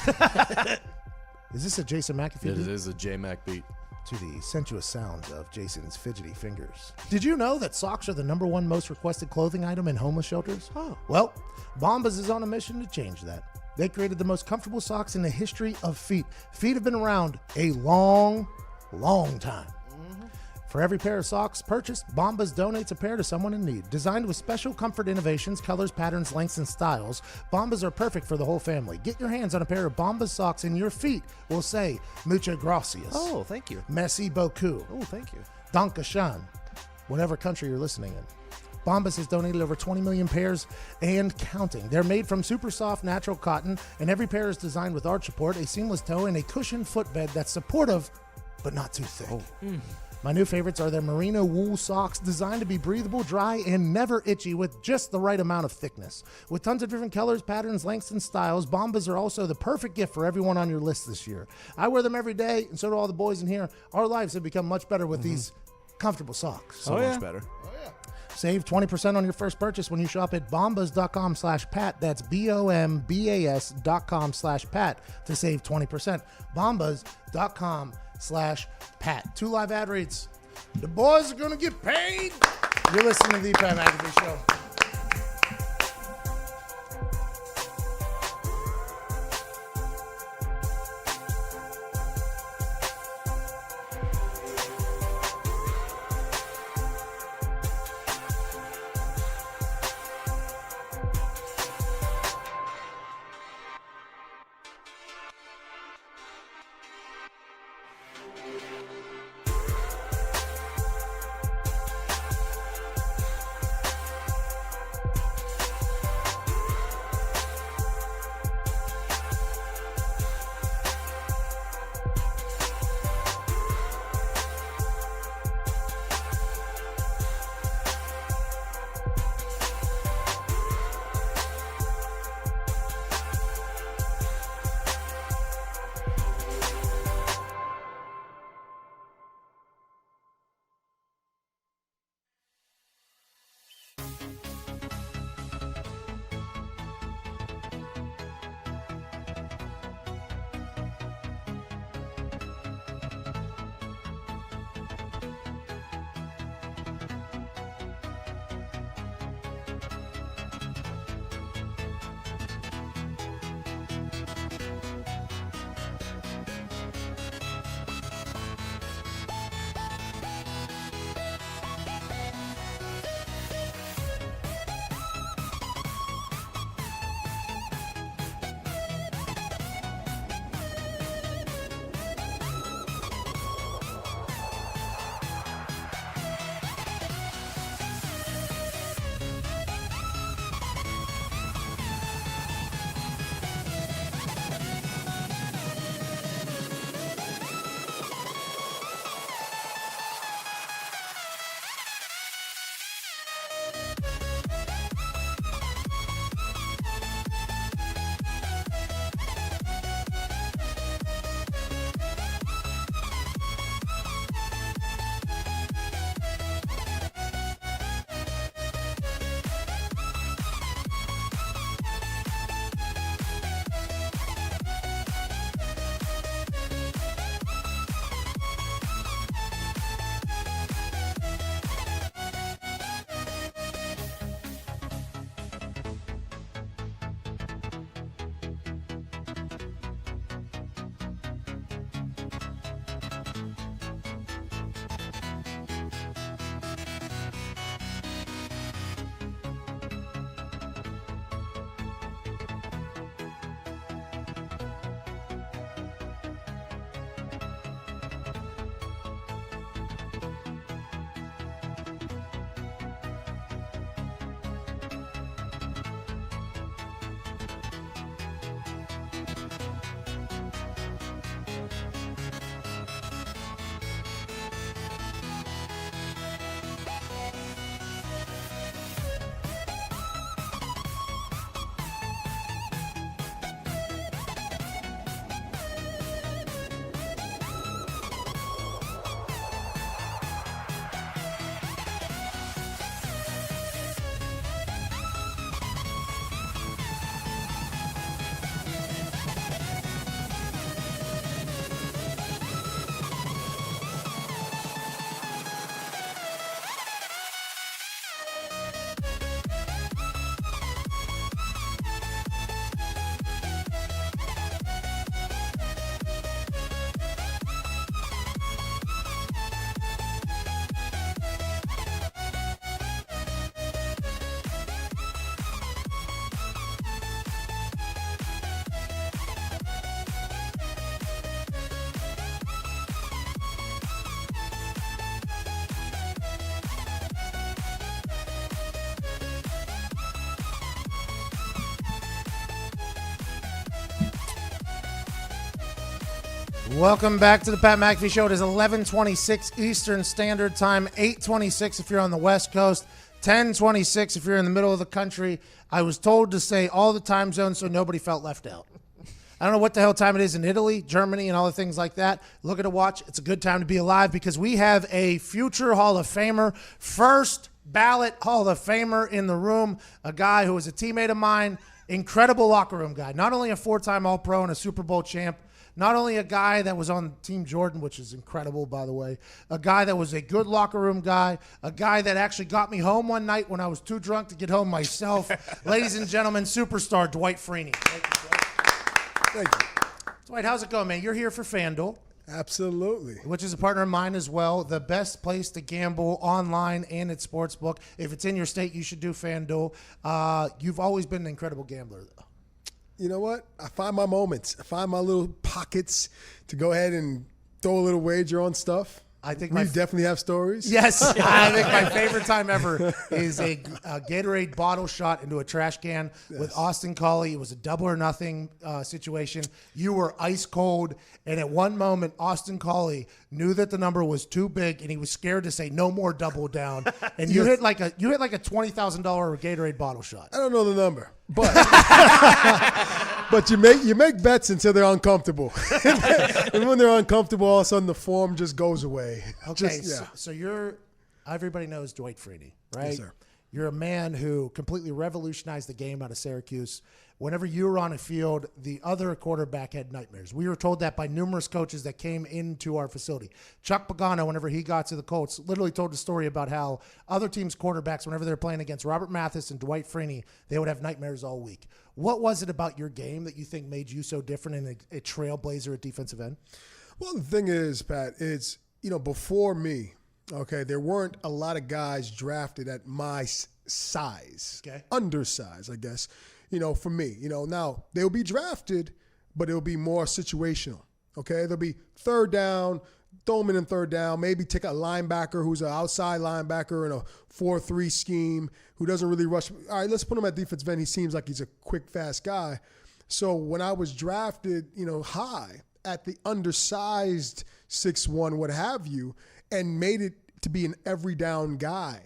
Is this a Jason McAfee beat? It is a J-Mac beat. To the sensuous sounds of Jason's fidgety fingers. Did you know that socks are the #1 most requested clothing item in homeless shelters? Oh. Well, Bombas is on a mission to change that. They created the most comfortable socks in the history of feet. Feet have been around a long, long time. For every pair of socks purchased, Bombas donates a pair to someone in need. Designed with special comfort innovations, colors, patterns, lengths, and styles, Bombas are perfect for the whole family. Get your hands on a pair of Bombas socks and your feet will say, muchas gracias. Oh, thank you. Merci beaucoup. Oh, thank you. Danke schön, whatever country you're listening in. Bombas has donated over 20 million pairs and counting. They're made from super soft natural cotton, and every pair is designed with arch support, a seamless toe, and a cushioned footbed that's supportive, but not too thick. My new favorites are their Merino wool socks, designed to be breathable, dry, and never itchy with just the right amount of thickness. With tons of different colors, patterns, lengths, and styles, Bombas are also the perfect gift for everyone on your list this year. I wear them every day, and so do all the boys in here. Our lives have become much better with these comfortable socks. So much better. Save 20% on your first purchase when you shop at bombas.com/Pat. That's BOMBAS.com/Pat to save 20%. Bombas.com/Pat. 2 live ad reads. The boys are going to get paid. You're listening to the Pat McAfee Show. Welcome back to the Pat McAfee Show. It is 11:26 Eastern Standard Time, 8:26 if you're on the West Coast, 10:26 if you're in the middle of the country. I was told to say all the time zones so nobody felt left out. I don't know what the hell time it is in Italy, Germany, and all the things like that. Look at a watch. It's a good time to be alive because we have a future Hall of Famer, first ballot Hall of Famer in the room, a guy who was a teammate of mine, incredible locker room guy, not only a four-time All-Pro and a Super Bowl champ, not only a guy that was on Team Jordan, which is incredible, by the way, a guy that was a good locker room guy, a guy that actually got me home one night when I was too drunk to get home myself. Ladies and gentlemen, superstar Dwight Freeney. Thank you, Dwight. Thank you. Dwight, how's it going, man? You're here for FanDuel. Absolutely. Which is a partner of mine as well. The best place to gamble online and at sportsbook. If it's in your state, you should do FanDuel. You've always been an incredible gambler, though. You know what? I find my moments. I find my little pockets to go ahead and throw a little wager on stuff. I think we definitely have stories. Yes. I think my favorite time ever is a Gatorade bottle shot into a trash can with Austin Collie. It was a double or nothing situation. You were ice cold. And at one moment, Austin Collie knew that the number was too big and he was scared to say no more double down. And you hit like a $20,000 Gatorade bottle shot. I don't know the number, but but you make bets until they're uncomfortable. And when they're uncomfortable, all of a sudden the form just goes away. Okay, so everybody knows Dwight Freeney, right? Yes, sir. You're a man who completely revolutionized the game out of Syracuse. Whenever you were on a field, the other quarterback had nightmares. We were told that by numerous coaches that came into our facility. Chuck Pagano, whenever he got to the Colts, literally told a story about how other teams' quarterbacks, whenever they were playing against Robert Mathis and Dwight Freeney, they would have nightmares all week. What was it about your game that you think made you so different and a trailblazer at defensive end? Well, the thing is, Pat, it's, before me, okay, there weren't a lot of guys drafted at my size, undersized, I guess, for me. Now they'll be drafted, but it'll be more situational, okay? There'll be third down, throw them in third down, maybe take a linebacker who's an outside linebacker in a 4-3 scheme who doesn't really rush. All right, let's put him at defensive end. He seems like he's a quick, fast guy. So when I was drafted, high at the undersized 6'1", what have you, and made it to be an every down guy,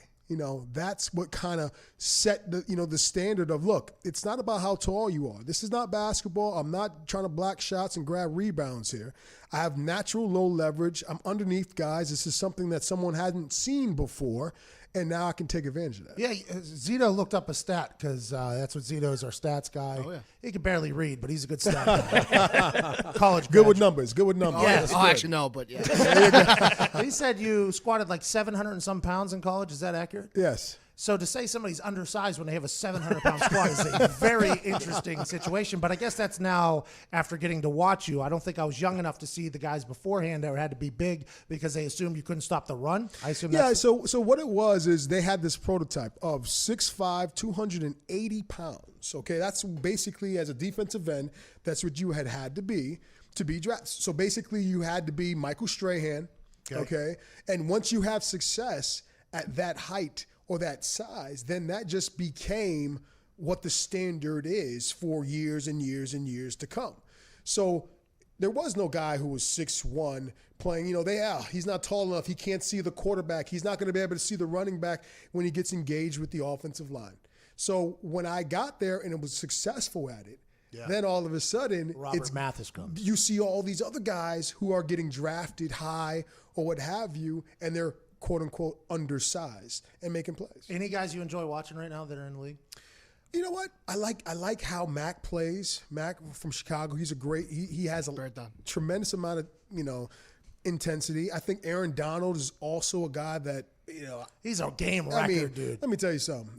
that's what kind of set the standard of, look, it's not about how tall you are. This is not basketball. I'm not trying to block shots and grab rebounds here. I have natural low leverage. I'm underneath guys. This is something that someone hadn't seen before, and now I can take advantage of that. Yeah, Zito looked up a stat because that's what Zito is, our stats guy. Oh, yeah. He can barely read, but he's a good stat guy. College Good with numbers. Good with numbers. Yes. Actually, no, but yeah. He said you squatted like 700 and some pounds in college. Is that accurate? Yes. So to say somebody's undersized when they have a 700-pound squat is a very interesting situation. But I guess that's now after getting to watch you. I don't think I was young enough to see the guys beforehand that had to be big because they assumed you couldn't stop the run. I assume that's so what it was is they had this prototype of 6'5", 280 pounds. Okay, that's basically, as a defensive end, that's what you had to be drafted. So basically you had to be Michael Strahan, okay? And once you have success at that height or that size, then that just became what the standard is for years and years and years to come. So there was no guy who was 6'1" playing, he's not tall enough, he can't see the quarterback, he's not going to be able to see the running back when he gets engaged with the offensive line. So when I got there and it was successful at it, then all of a sudden, Robert Mathis comes. You see all these other guys who are getting drafted high or what have you, and they're quote-unquote undersized and making plays. Any guys you enjoy watching right now that are in the league? You know what? I like how Mac plays. Mac from Chicago, he's a great. He has a tremendous amount of intensity. I think Aaron Donald is also a guy that he's a game wrecker, dude. Let me tell you something.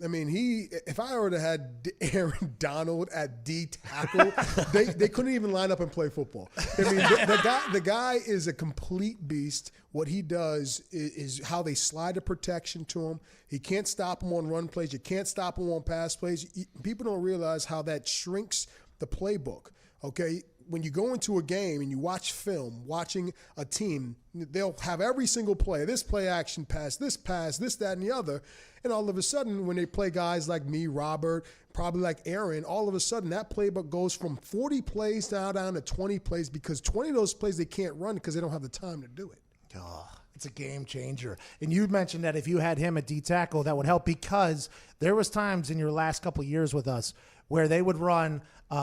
If I would have had Aaron Donald at D tackle, they couldn't even line up and play football. The guy is a complete beast. What he does is how they slide the protection to him. He can't stop him on run plays. You can't stop him on pass plays. People don't realize how that shrinks the playbook. Okay, when you go into a game and you watch film, watching a team, they'll have every single play, this play action pass, this, that, and the other. And all of a sudden, when they play guys like me, Robert, probably like Aaron, all of a sudden that playbook goes from 40 plays down to 20 plays because 20 of those plays they can't run because they don't have the time to do it. Oh, it's a game changer. And you mentioned that if you had him at D tackle, that would help because there was times in your last couple of years with us where they would run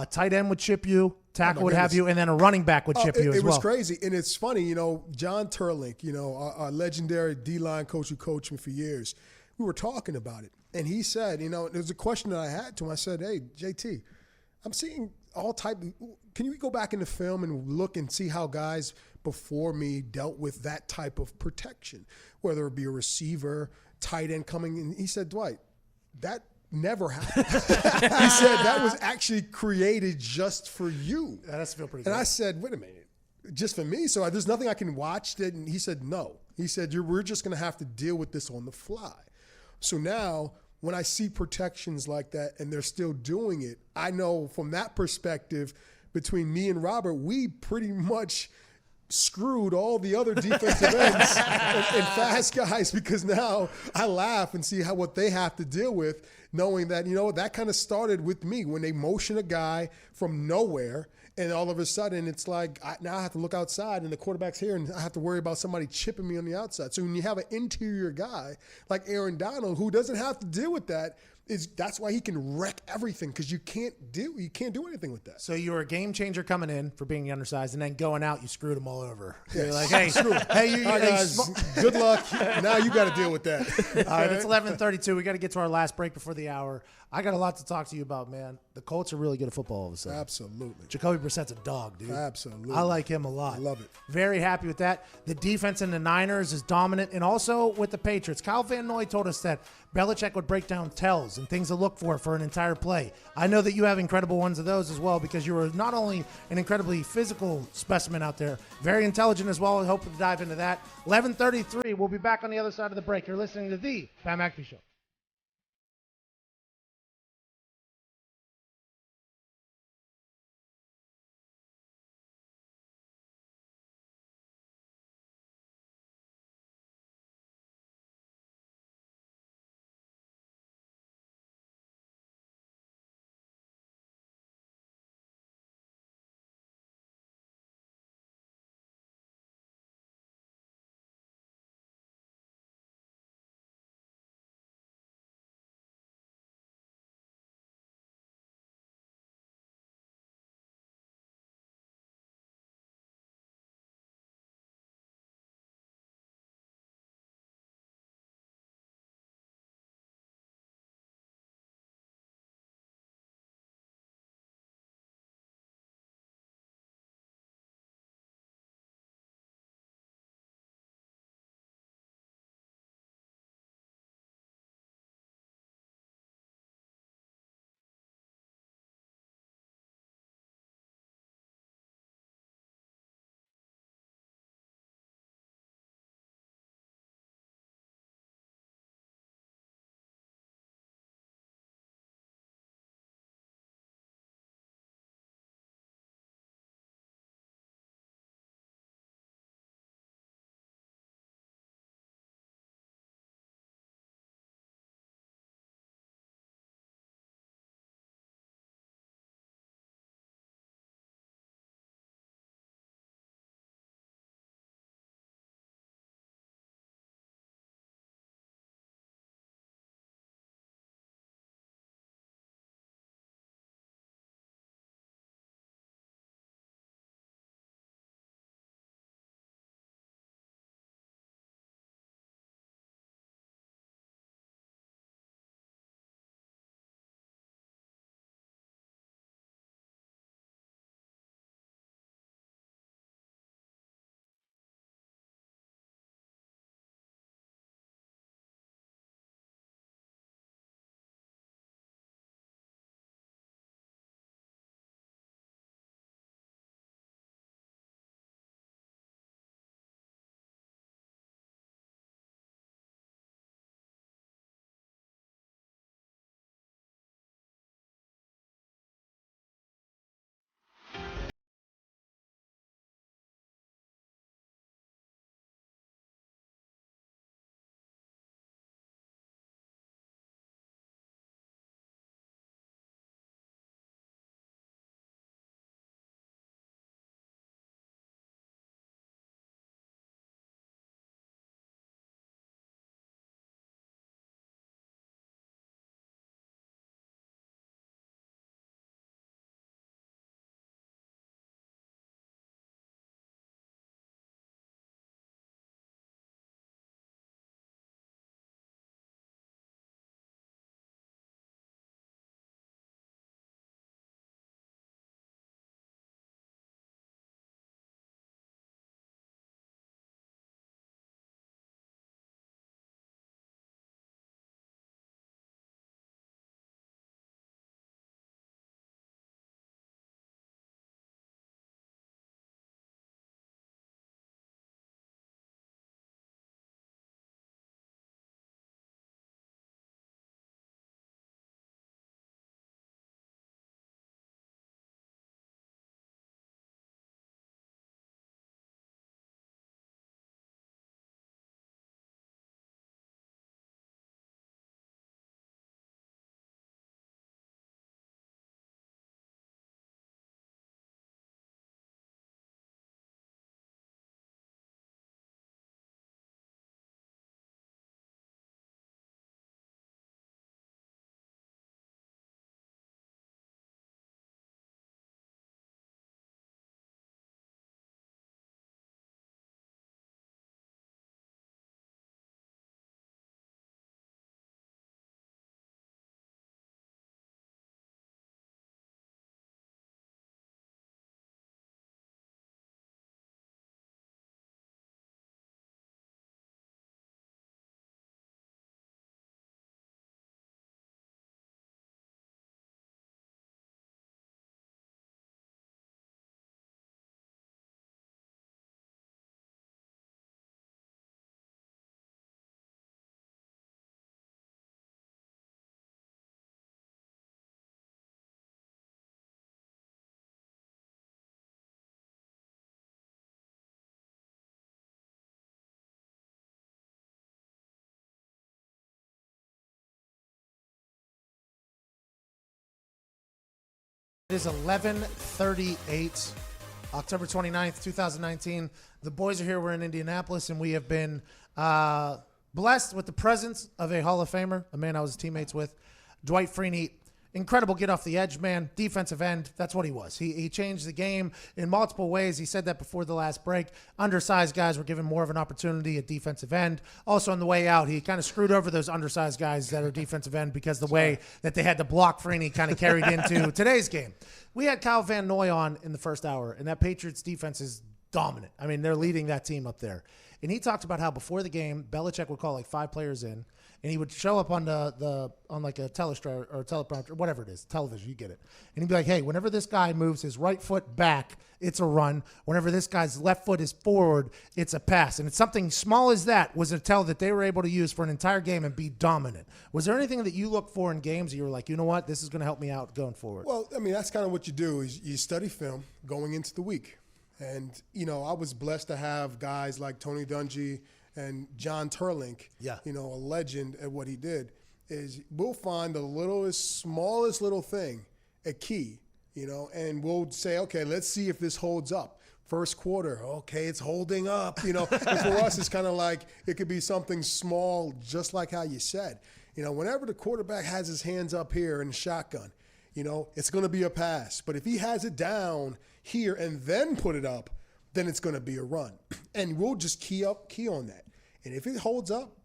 tight end would chip you, tackle would have you, and then a running back would chip you as well. It was crazy. And it's funny, John Turlink, our legendary D-line coach who coached me for years, we were talking about it. And he said, there's a question that I had to him. I said, hey, JT, I'm seeing all type. Can you go back in the film and look and see how guys before me dealt with that type of protection, whether it be a receiver, tight end coming in? He said, Dwight, that never happened. He said that was actually created just for you. That has to feel pretty good. And I said, wait a minute, just for me? So there's nothing I can watch? And he said, no. He said, we're just going to have to deal with this on the fly. So now when I see protections like that and they're still doing it, I know from that perspective, between me and Robert, we pretty much screwed all the other defensive ends and fast guys because now I laugh and see what they have to deal with, knowing that, that kind of started with me when they motion a guy from nowhere. And all of a sudden, it's like now I have to look outside, and the quarterback's here, and I have to worry about somebody chipping me on the outside. So when you have an interior guy like Aaron Donald who doesn't have to deal with that, that's why he can wreck everything because you can't do anything with that. So you were a game changer coming in for being undersized, and then going out, you screwed them all over. Yes. You're like, hey, All right, guys, good luck. Now you got to deal with that. All right, it's 11:32. We got to get to our last break before the hour. I got a lot to talk to you about, man. The Colts are really good at football all of a sudden. Absolutely. Jacoby Brissett's a dog, dude. Absolutely. I like him a lot. I love it. Very happy with that. The defense in the Niners is dominant, and also with the Patriots. Kyle Van Noy told us that Belichick would break down tells and things to look for an entire play. I know that you have incredible ones of those as well because you were not only an incredibly physical specimen out there, very intelligent as well. I hope to dive into that. 11:33. We'll be back on the other side of the break. You're listening to the Pat McAfee Show. It is 11:38, October 29th, 2019. The boys are here. We're in Indianapolis, and we have been blessed with the presence of a Hall of Famer, a man I was teammates with, Dwight Freeney. Incredible get off the edge, man. Defensive end. That's what he was. He changed the game in multiple ways. He said that before the last break. Undersized guys were given more of an opportunity at defensive end. Also on the way out, he kind of screwed over those undersized guys that are defensive end because the way that they had to block Freeney kind of carried into today's game. We had Kyle Van Noy on in the first hour, and that Patriots defense is dominant. I mean, they're leading that team up there. And he talked about how before the game, Belichick would call like 5 players in, and he would show up on on like a telestra or teleprompter, whatever it is, television, you get it. And he'd be like, hey, whenever this guy moves his right foot back, it's a run. Whenever this guy's left foot is forward, it's a pass. And it's something small as that was a tell that they were able to use for an entire game and be dominant. Was there anything that you look for in games that you were like, you know what, this is going to help me out going forward? Well, I mean, that's kind of what you do is you study film going into the week. And, you know, I was blessed to have guys like Tony Dungy and John Terlink, you know, a legend at what he did, is we'll find the smallest little thing, a key, you know, and we'll say, okay, let's see if this holds up. First quarter, okay, it's holding up, you know. And for us, it's kind of like it could be something small, just like how you said. You know, whenever the quarterback has his hands up here in the shotgun, you know, it's going to be a pass. But if he has it down here and then put it up, then it's going to be a run. And we'll just key on that. And if it holds up,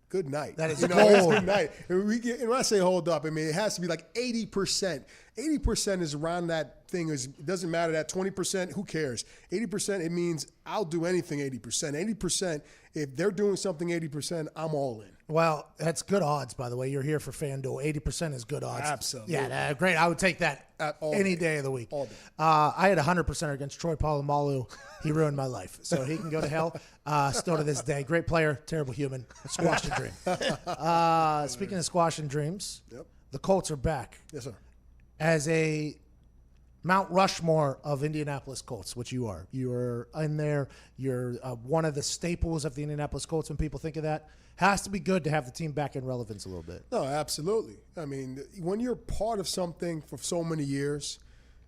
good night. That is gold. It's good night. And when I say hold up, I mean, it has to be like 80%. 80% is around that thing. It doesn't matter that 20%, who cares? 80%, it means I'll do anything 80%. 80%, if they're doing something 80%, I'm all in. Well, that's good odds, by the way. You're here for FanDuel. 80% is good odds. Absolutely. Yeah, great. I would take that any day of the week. All day. I had 100% against Troy Polamalu. He ruined my life. So he can go to hell still to this day. Great player, terrible human. Squashed a dream. Speaking of squashing dreams, the Colts are back. Yes, sir. As a Mount Rushmore of Indianapolis Colts, which you are. You're in there. You're one of the staples of the Indianapolis Colts when people think of that. Has to be good to have the team back in relevance a little bit. No, absolutely. I mean, when you're part of something for so many years,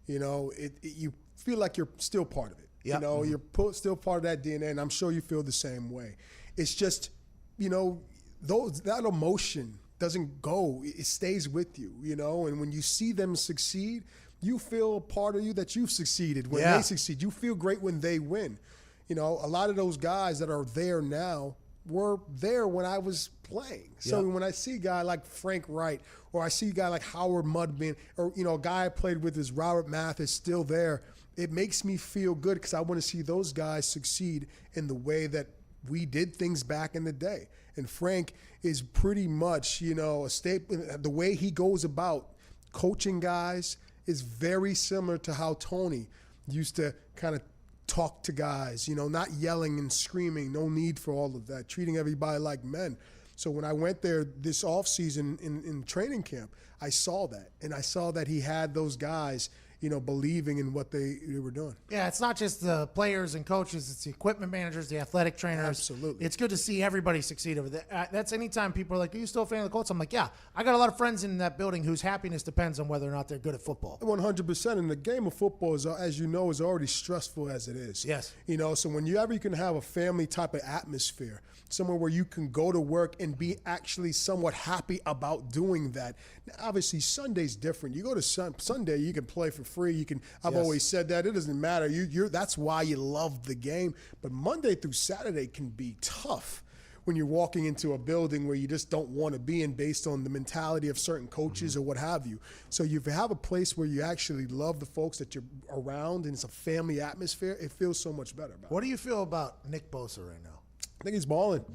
you know, you feel like you're still part of it. Yep. You know, you're still part of that DNA, and I'm sure you feel the same way. It's just, you know, that emotion doesn't go. It stays with you, you know, and when you see them succeed, you feel a part of you that you've succeeded when they succeed. You feel great when they win. You know, a lot of those guys that are there now were there when I was playing. So when I see a guy like Frank Wright, or I see a guy like Howard Mudman, or, you know, a guy I played with is Robert Mathis still there, it makes me feel good because I want to see those guys succeed in the way that we did things back in the day. And Frank is pretty much, you know, a staple. The way he goes about coaching guys is very similar to how Tony used to kind of talk to guys, you know, not yelling and screaming, no need for all of that, treating everybody like men. So when I went there this offseason in training camp, I saw that. And I saw that he had those guys, you know, believing in what they were doing. Yeah, it's not just the players and coaches. It's the equipment managers, the athletic trainers. Absolutely. It's good to see everybody succeed over there. That's anytime people are like, are you still a fan of the Colts? I'm like, yeah. I got a lot of friends in that building whose happiness depends on whether or not they're good at football. 100%. And the game of football, is, as you know, is already stressful as it is. Yes. You know, so whenever you can have a family type of atmosphere, somewhere where you can go to work and be actually somewhat happy about doing that. Now, obviously, Sunday's different. You go to Sunday, you can play for free. You can. I've always said that. It doesn't matter. That's why you love the game. But Monday through Saturday can be tough when you're walking into a building where you just don't want to be in based on the mentality of certain coaches or what have you. So you have a place where you actually love the folks that you're around and it's a family atmosphere, it feels so much better. What do you feel about Nick Bosa right now? I think he's balling.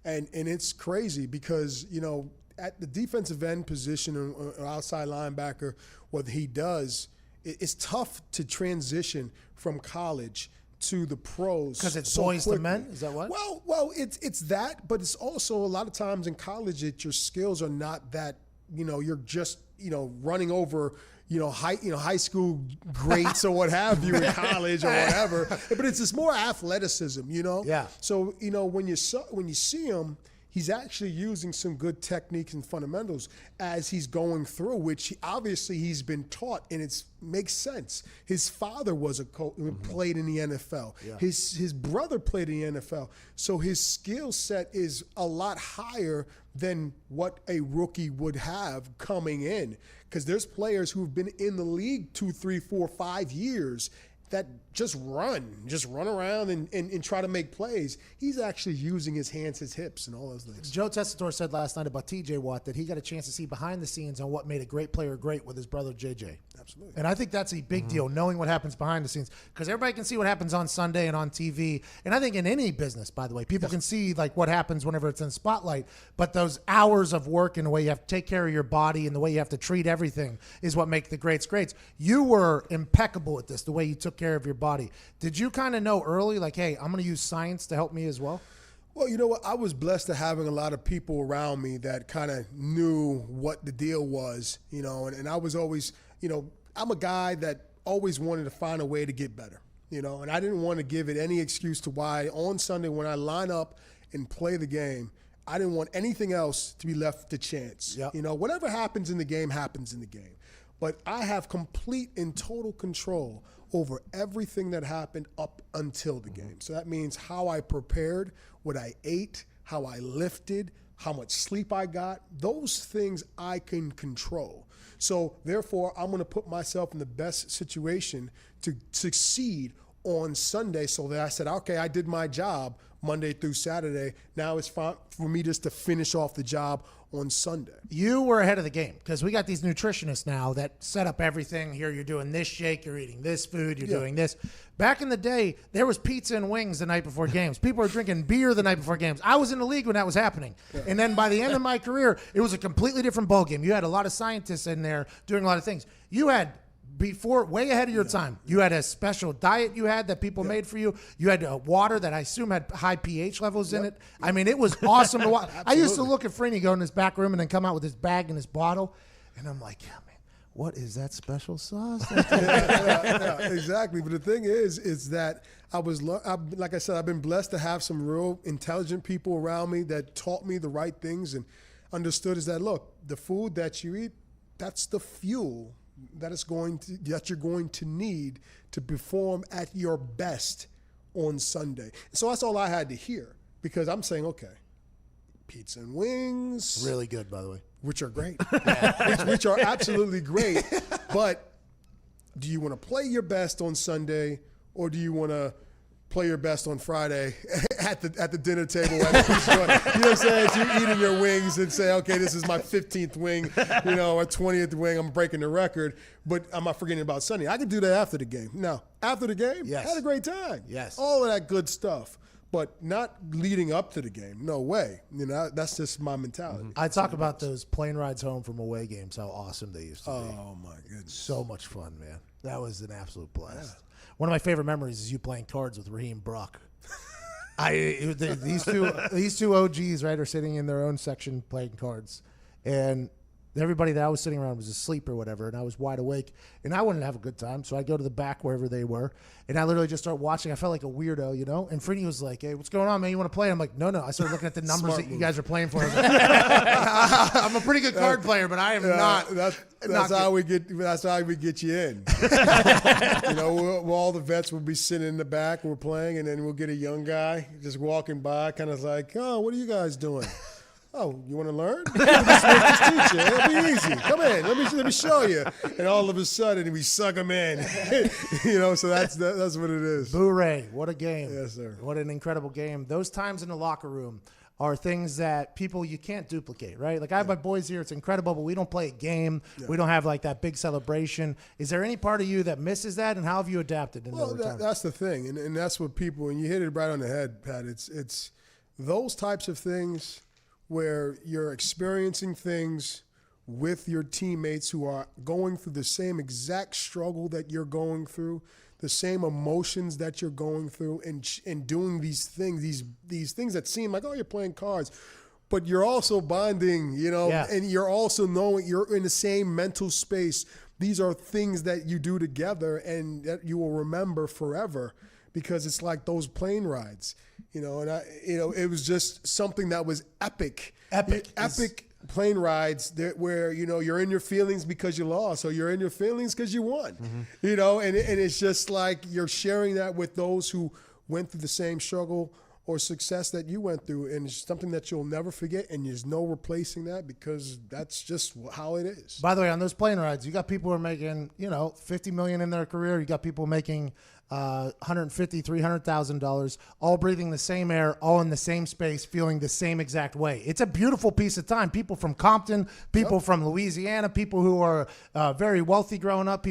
And it's crazy because, you know, at the defensive end position or outside linebacker, what he does, it's tough to transition from college to the pros. Because it's so boys to quickly. men? Is that what? Well, it's that, but it's also a lot of times in college that your skills are not that, you know, you're just, you know, running over, high school greats or what have you in college or whatever. But it's just more athleticism, you know? Yeah. So, you know, when you see him, he's actually using some good techniques and fundamentals as he's going through, which obviously he's been taught, and it makes sense. His father was a coach, played in the NFL. Yeah. His brother played in the NFL. So his skill set is a lot higher than what a rookie would have coming in. Because there's players who've been in the league 2, 3, 4, 5 years that just run around and try to make plays. He's actually using his hands, his hips, and all those things. Joe Tessitore said last night about TJ Watt that he got a chance to see behind the scenes on what made a great player great with his brother JJ. Absolutely. And I think that's a big deal, knowing what happens behind the scenes, because everybody can see what happens on Sunday and on TV. And I think in any business, by the way, people can see like what happens whenever it's in spotlight. But those hours of work and the way you have to take care of your body and the way you have to treat everything is what make the greats greats. You were impeccable at this, the way you took care of your body. Did you kind of know early, like, hey, I'm going to use science to help me as well? Well, you know what? I was blessed to having a lot of people around me that kind of knew what the deal was, you know, and I was always, you know, I'm a guy that always wanted to find a way to get better, you know, and I didn't want to give it any excuse to why on Sunday when I line up and play the game, I didn't want anything else to be left to chance. Yep. You know, whatever happens in the game happens in the game. But I have complete and total control over everything that happened up until the game. So that means how I prepared, what I ate, how I lifted, how much sleep I got. Those things I can control. So therefore, I'm going to put myself in the best situation to succeed on Sunday, so that I said, okay, I did my job Monday through Saturday. Now it's fine for me just to finish off the job on Sunday. You were ahead of the game, because we got these nutritionists now that set up everything. Here you're doing this shake, you're eating this food, you're doing this. Back in the day, there was pizza and wings the night before games. People were drinking beer the night before games. I was in the league when that was happening. And then by the end of my career, it was a completely different ballgame. You had a lot of scientists in there doing a lot of things. You had before, way ahead of your time. You had a special diet you had that people made for you. You had water that I assume had high pH levels in it. I mean, it was awesome to watch. I used to look at Freeney go in his back room and then come out with his bag and his bottle, and I'm like, yeah, man, what is that special sauce? Exactly. But the thing is that like I said, I've been blessed to have some real intelligent people around me that taught me the right things and understood is that, look, the food that you eat, that's the fuel that you're going to need to perform at your best on Sunday. So that's all I had to hear, because I'm saying, okay, pizza and wings. Really good, by the way. Which are great. which are absolutely great. But do you want to play your best on Sunday, or do you want to play your best on Friday at the dinner table? You know what I'm saying? So you're eating your wings and say, okay, this is my 15th wing, you know, or 20th wing. I'm breaking the record, but I'm not forgetting about Sunday. I can do that after the game. Now, after the game, had a great time. Yes. All of that good stuff, but not leading up to the game. No way. You know, that's just my mentality. I talk about those plane rides home from away games, how awesome they used to be. Oh, my goodness. So much fun, man. That was an absolute blast. Yeah. One of my favorite memories is you playing cards with Raheem Brock. These two OGs, right, are sitting in their own section playing cards, and everybody that I was sitting around was asleep or whatever, and I was wide awake, and I wanted to have a good time, so I go to the back wherever they were, and I literally just start watching. I felt like a weirdo, you know, and Freeney was like, hey, what's going on, man? You want to play? I'm like, no. I started looking at the numbers that you guys are playing for. I was like, I'm a pretty good card player, but I am not. That's how we get you in. You know, all the vets will be sitting in the back, we're playing, and then we'll get a young guy just walking by, kind of like, oh, what are you guys doing? Oh, you want to learn? Just teach you. It'll be easy. Come in. Let me show you. And all of a sudden, we suck them in. You know, so that's what it is. Boo Ray, what a game. Yes, sir. What an incredible game. Those times in the locker room are things that you can't duplicate, right? Like I have my boys here. It's incredible, but we don't play a game. Yeah. We don't have like that big celebration. Is there any part of you that misses that, and how have you adapted? That's the thing, and that's what people, and you hit it right on the head, Pat. It's those types of things where you're experiencing things with your teammates who are going through the same exact struggle that you're going through, the same emotions that you're going through, and doing these things, these things that seem like, oh, you're playing cards, but you're also bonding, you know, and you're also knowing you're in the same mental space. These are things that you do together and that you will remember forever, because it's like those plane rides, and it was just something that was epic. Epic plane rides where you're in your feelings because you lost, or you're in your feelings because you won. And it's just like you're sharing that with those who went through the same struggle or success that you went through, and it's something that you'll never forget, and there's no replacing that because that's just how it is. By the way, on those plane rides, you got people who are making, $50 million in their career. You got people making $150,000, $300,000, all breathing the same air, all in the same space, feeling the same exact way. It's a beautiful piece of time. People from Compton, people from Louisiana, people who are very wealthy growing up,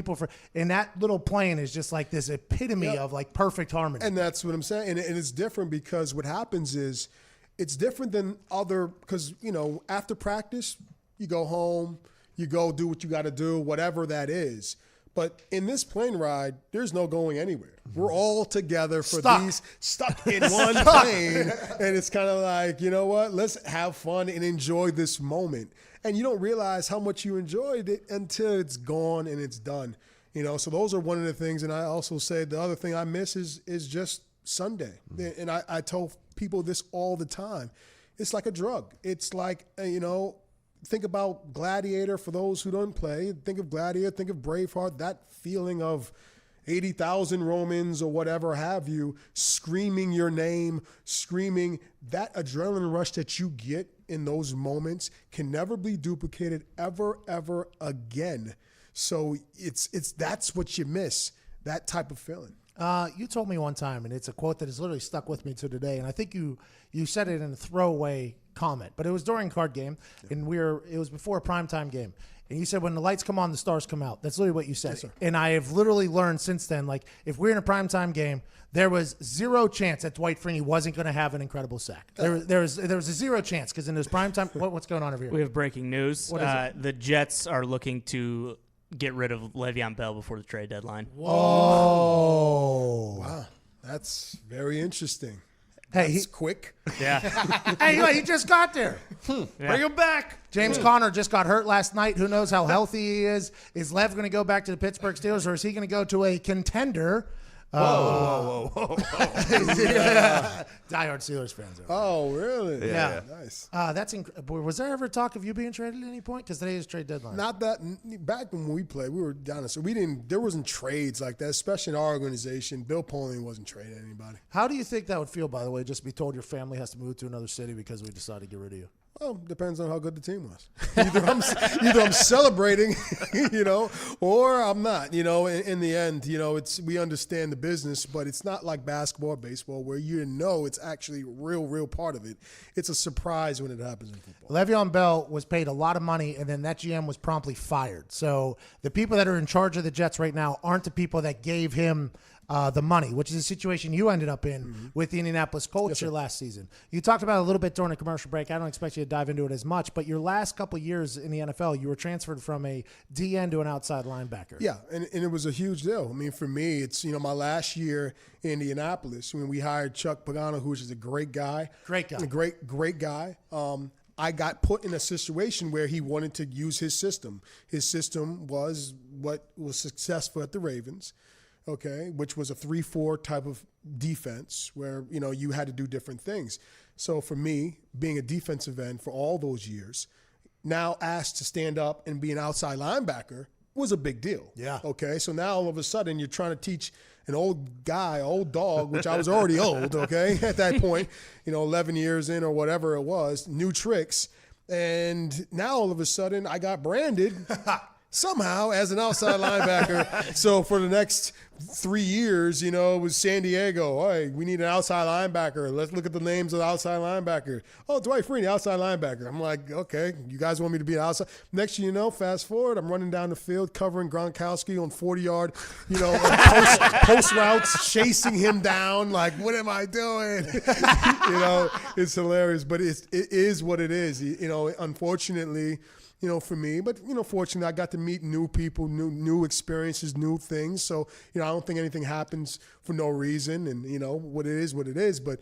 and that little plane is just like this epitome of like perfect harmony. And that's what I'm saying. And it's different because what happens is it's different than because, after practice, you go home, you go do what you got to do, whatever that is. But in this plane ride, there's no going anywhere. We're all together for stuck in one plane. And it's kind of like, you know what? Let's have fun and enjoy this moment. And you don't realize how much you enjoyed it until it's gone and it's done. So those are one of the things. And I also say the other thing I miss is just Sunday. And I tell people this all the time. It's like a drug. It's like, think about Gladiator for those who don't play. Think of Gladiator, think of Braveheart, that feeling of 80,000 Romans or whatever have you, screaming your name, screaming. That adrenaline rush that you get in those moments can never be duplicated ever, ever again. So that's what you miss, that type of feeling. You told me one time, and it's a quote that has literally stuck with me to today, and I think you said it in a throwaway comment, but it was during card game, and it was before a primetime game, and you said when the lights come on, the stars come out. That's literally what you said. Yes, sir. And I have literally learned since then, like if we're in a primetime game, there was zero chance that Dwight Freeney wasn't going to have an incredible sack. There was a zero chance because in this primetime, what's going on over here? We have breaking news. What is it? The Jets are looking to get rid of Le'Veon Bell before the trade deadline. Whoa. Wow. That's very interesting. Hey, he's quick. Yeah. Hey, he just got there. Yeah. Bring him back. James Conner just got hurt last night. Who knows how healthy he is? Is Lev going to go back to the Pittsburgh Steelers, or is he going to go to a contender? Whoa. Diehard Steelers fans. Oh, really? Yeah. Nice. That's was there ever talk of you being traded at any point? Because today is trade deadline. Not that back when we played, we were down. So there wasn't trades like that, especially in our organization. Bill Polian wasn't trading anybody. How do you think that would feel, by the way, just to be told your family has to move to another city because we decided to get rid of you? Well, depends on how good the team was. Either I'm celebrating, or I'm not. In the end, we understand the business, but it's not like basketball or baseball where it's actually real part of it. It's a surprise when it happens in football. Le'Veon Bell was paid a lot of money, and then that GM was promptly fired. So the people that are in charge of the Jets right now aren't the people that gave him the money, which is a situation you ended up in with the Indianapolis Colts last season. You talked about it a little bit during a commercial break. I don't expect you to dive into it as much, but your last couple of years in the NFL, you were transferred from a DN to an outside linebacker. Yeah, and it was a huge deal. I mean, for me, it's, my last year in Indianapolis when we hired Chuck Pagano, who is a great guy. Great guy. A great guy. I got put in a situation where he wanted to use his system. His system was what was successful at the Ravens. Okay, which was a 3-4 type of defense where, you had to do different things. So for me, being a defensive end for all those years, now asked to stand up and be an outside linebacker was a big deal. Yeah. Okay, so now all of a sudden you're trying to teach an old dog, which I was already old, okay, at that point, 11 years in or whatever it was, new tricks. And now all of a sudden I got branded somehow as an outside linebacker. So for the next 3 years, it was San Diego. Hey, we need an outside linebacker. Let's look at the names of the outside linebacker. Oh, Dwight Freeney, outside linebacker. I'm like, okay, you guys want me to be an outside? Next thing you know, fast forward, I'm running down the field covering Gronkowski on 40-yard, post routes, chasing him down. Like, what am I doing? It's hilarious, but it is what it is. Unfortunately, for me. But, fortunately, I got to meet new people, new experiences, new things. So, I don't think anything happens for no reason. And, what it is. But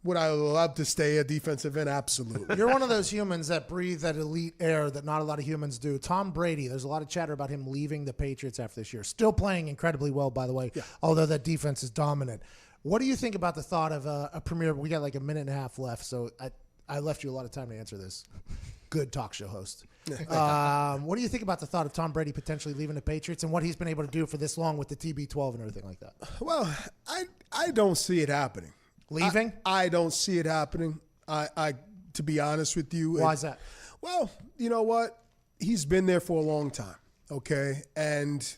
would I love to stay a defensive end? Absolutely. You're one of those humans that breathe that elite air that not a lot of humans do. Tom Brady, there's a lot of chatter about him leaving the Patriots after this year. Still playing incredibly well, by the way, although that defense is dominant. What do you think about the thought of a premier? We got like a minute and a half left, so I left you a lot of time to answer this. Good talk show host. What do you think about the thought of Tom Brady potentially leaving the Patriots and what he's been able to do for this long with the TB12 and everything like that? Well, I don't see it happening. Leaving? I don't see it happening. I to be honest with you. Why is that? Well, you know what? He's been there for a long time, okay? And,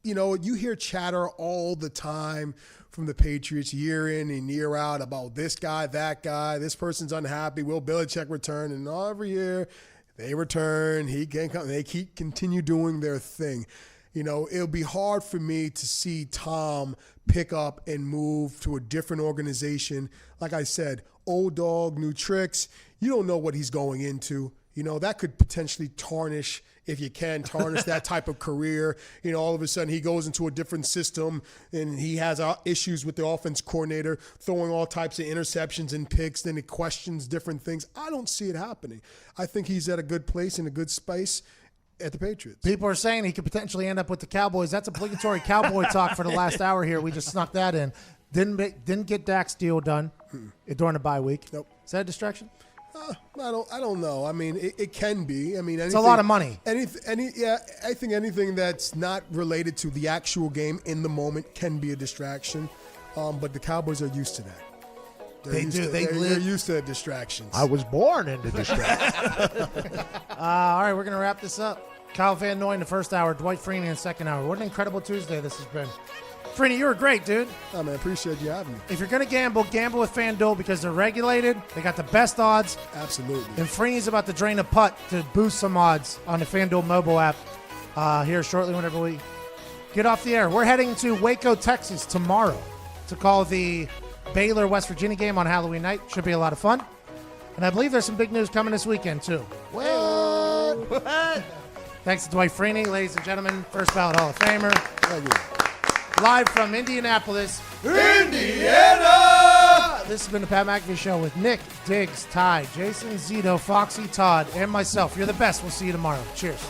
you hear chatter all the time from the Patriots year in and year out about this guy, that guy, this person's unhappy, will Belichick return? And every year they return, he can't come, they continue doing their thing. It'll be hard for me to see Tom pick up and move to a different organization. Like I said, old dog, new tricks. You don't know what he's going into. That could potentially tarnish, if you can tarnish that type of career. All of a sudden he goes into a different system and he has issues with the offense coordinator, throwing all types of interceptions and picks, then it questions different things. I don't see it happening. I think he's at a good place in a good space at the Patriots. People are saying he could potentially end up with the Cowboys. That's obligatory Cowboy talk for the last hour here. We just snuck that in. Didn't get Dak's deal done during the bye week. Nope. Is that a distraction? I don't know. I mean, it can be. I mean, it's a lot of money. I think anything that's not related to the actual game in the moment can be a distraction. But the Cowboys are used to that. They're used to distractions. I was born into distractions. All right, we're going to wrap this up. Kyle Van Noy in the first hour, Dwight Freeney in the second hour. What an incredible Tuesday this has been. Freeney, you were great, dude. Oh, man, appreciate you having me. If you're going to gamble with FanDuel because they're regulated. They got the best odds. Absolutely. And Freeney's about to drain a putt to boost some odds on the FanDuel mobile app here shortly whenever we get off the air. We're heading to Waco, Texas tomorrow to call the Baylor, West Virginia game on Halloween night. Should be a lot of fun. And I believe there's some big news coming this weekend, too. What? Thanks to Dwight Freeney, ladies and gentlemen, first ballot Hall of Famer. Thank you. Live from Indianapolis, Indiana! This has been the Pat McAfee Show with Nick, Diggs, Ty, Jason, Zito, Foxy, Todd, and myself. You're the best. We'll see you tomorrow. Cheers.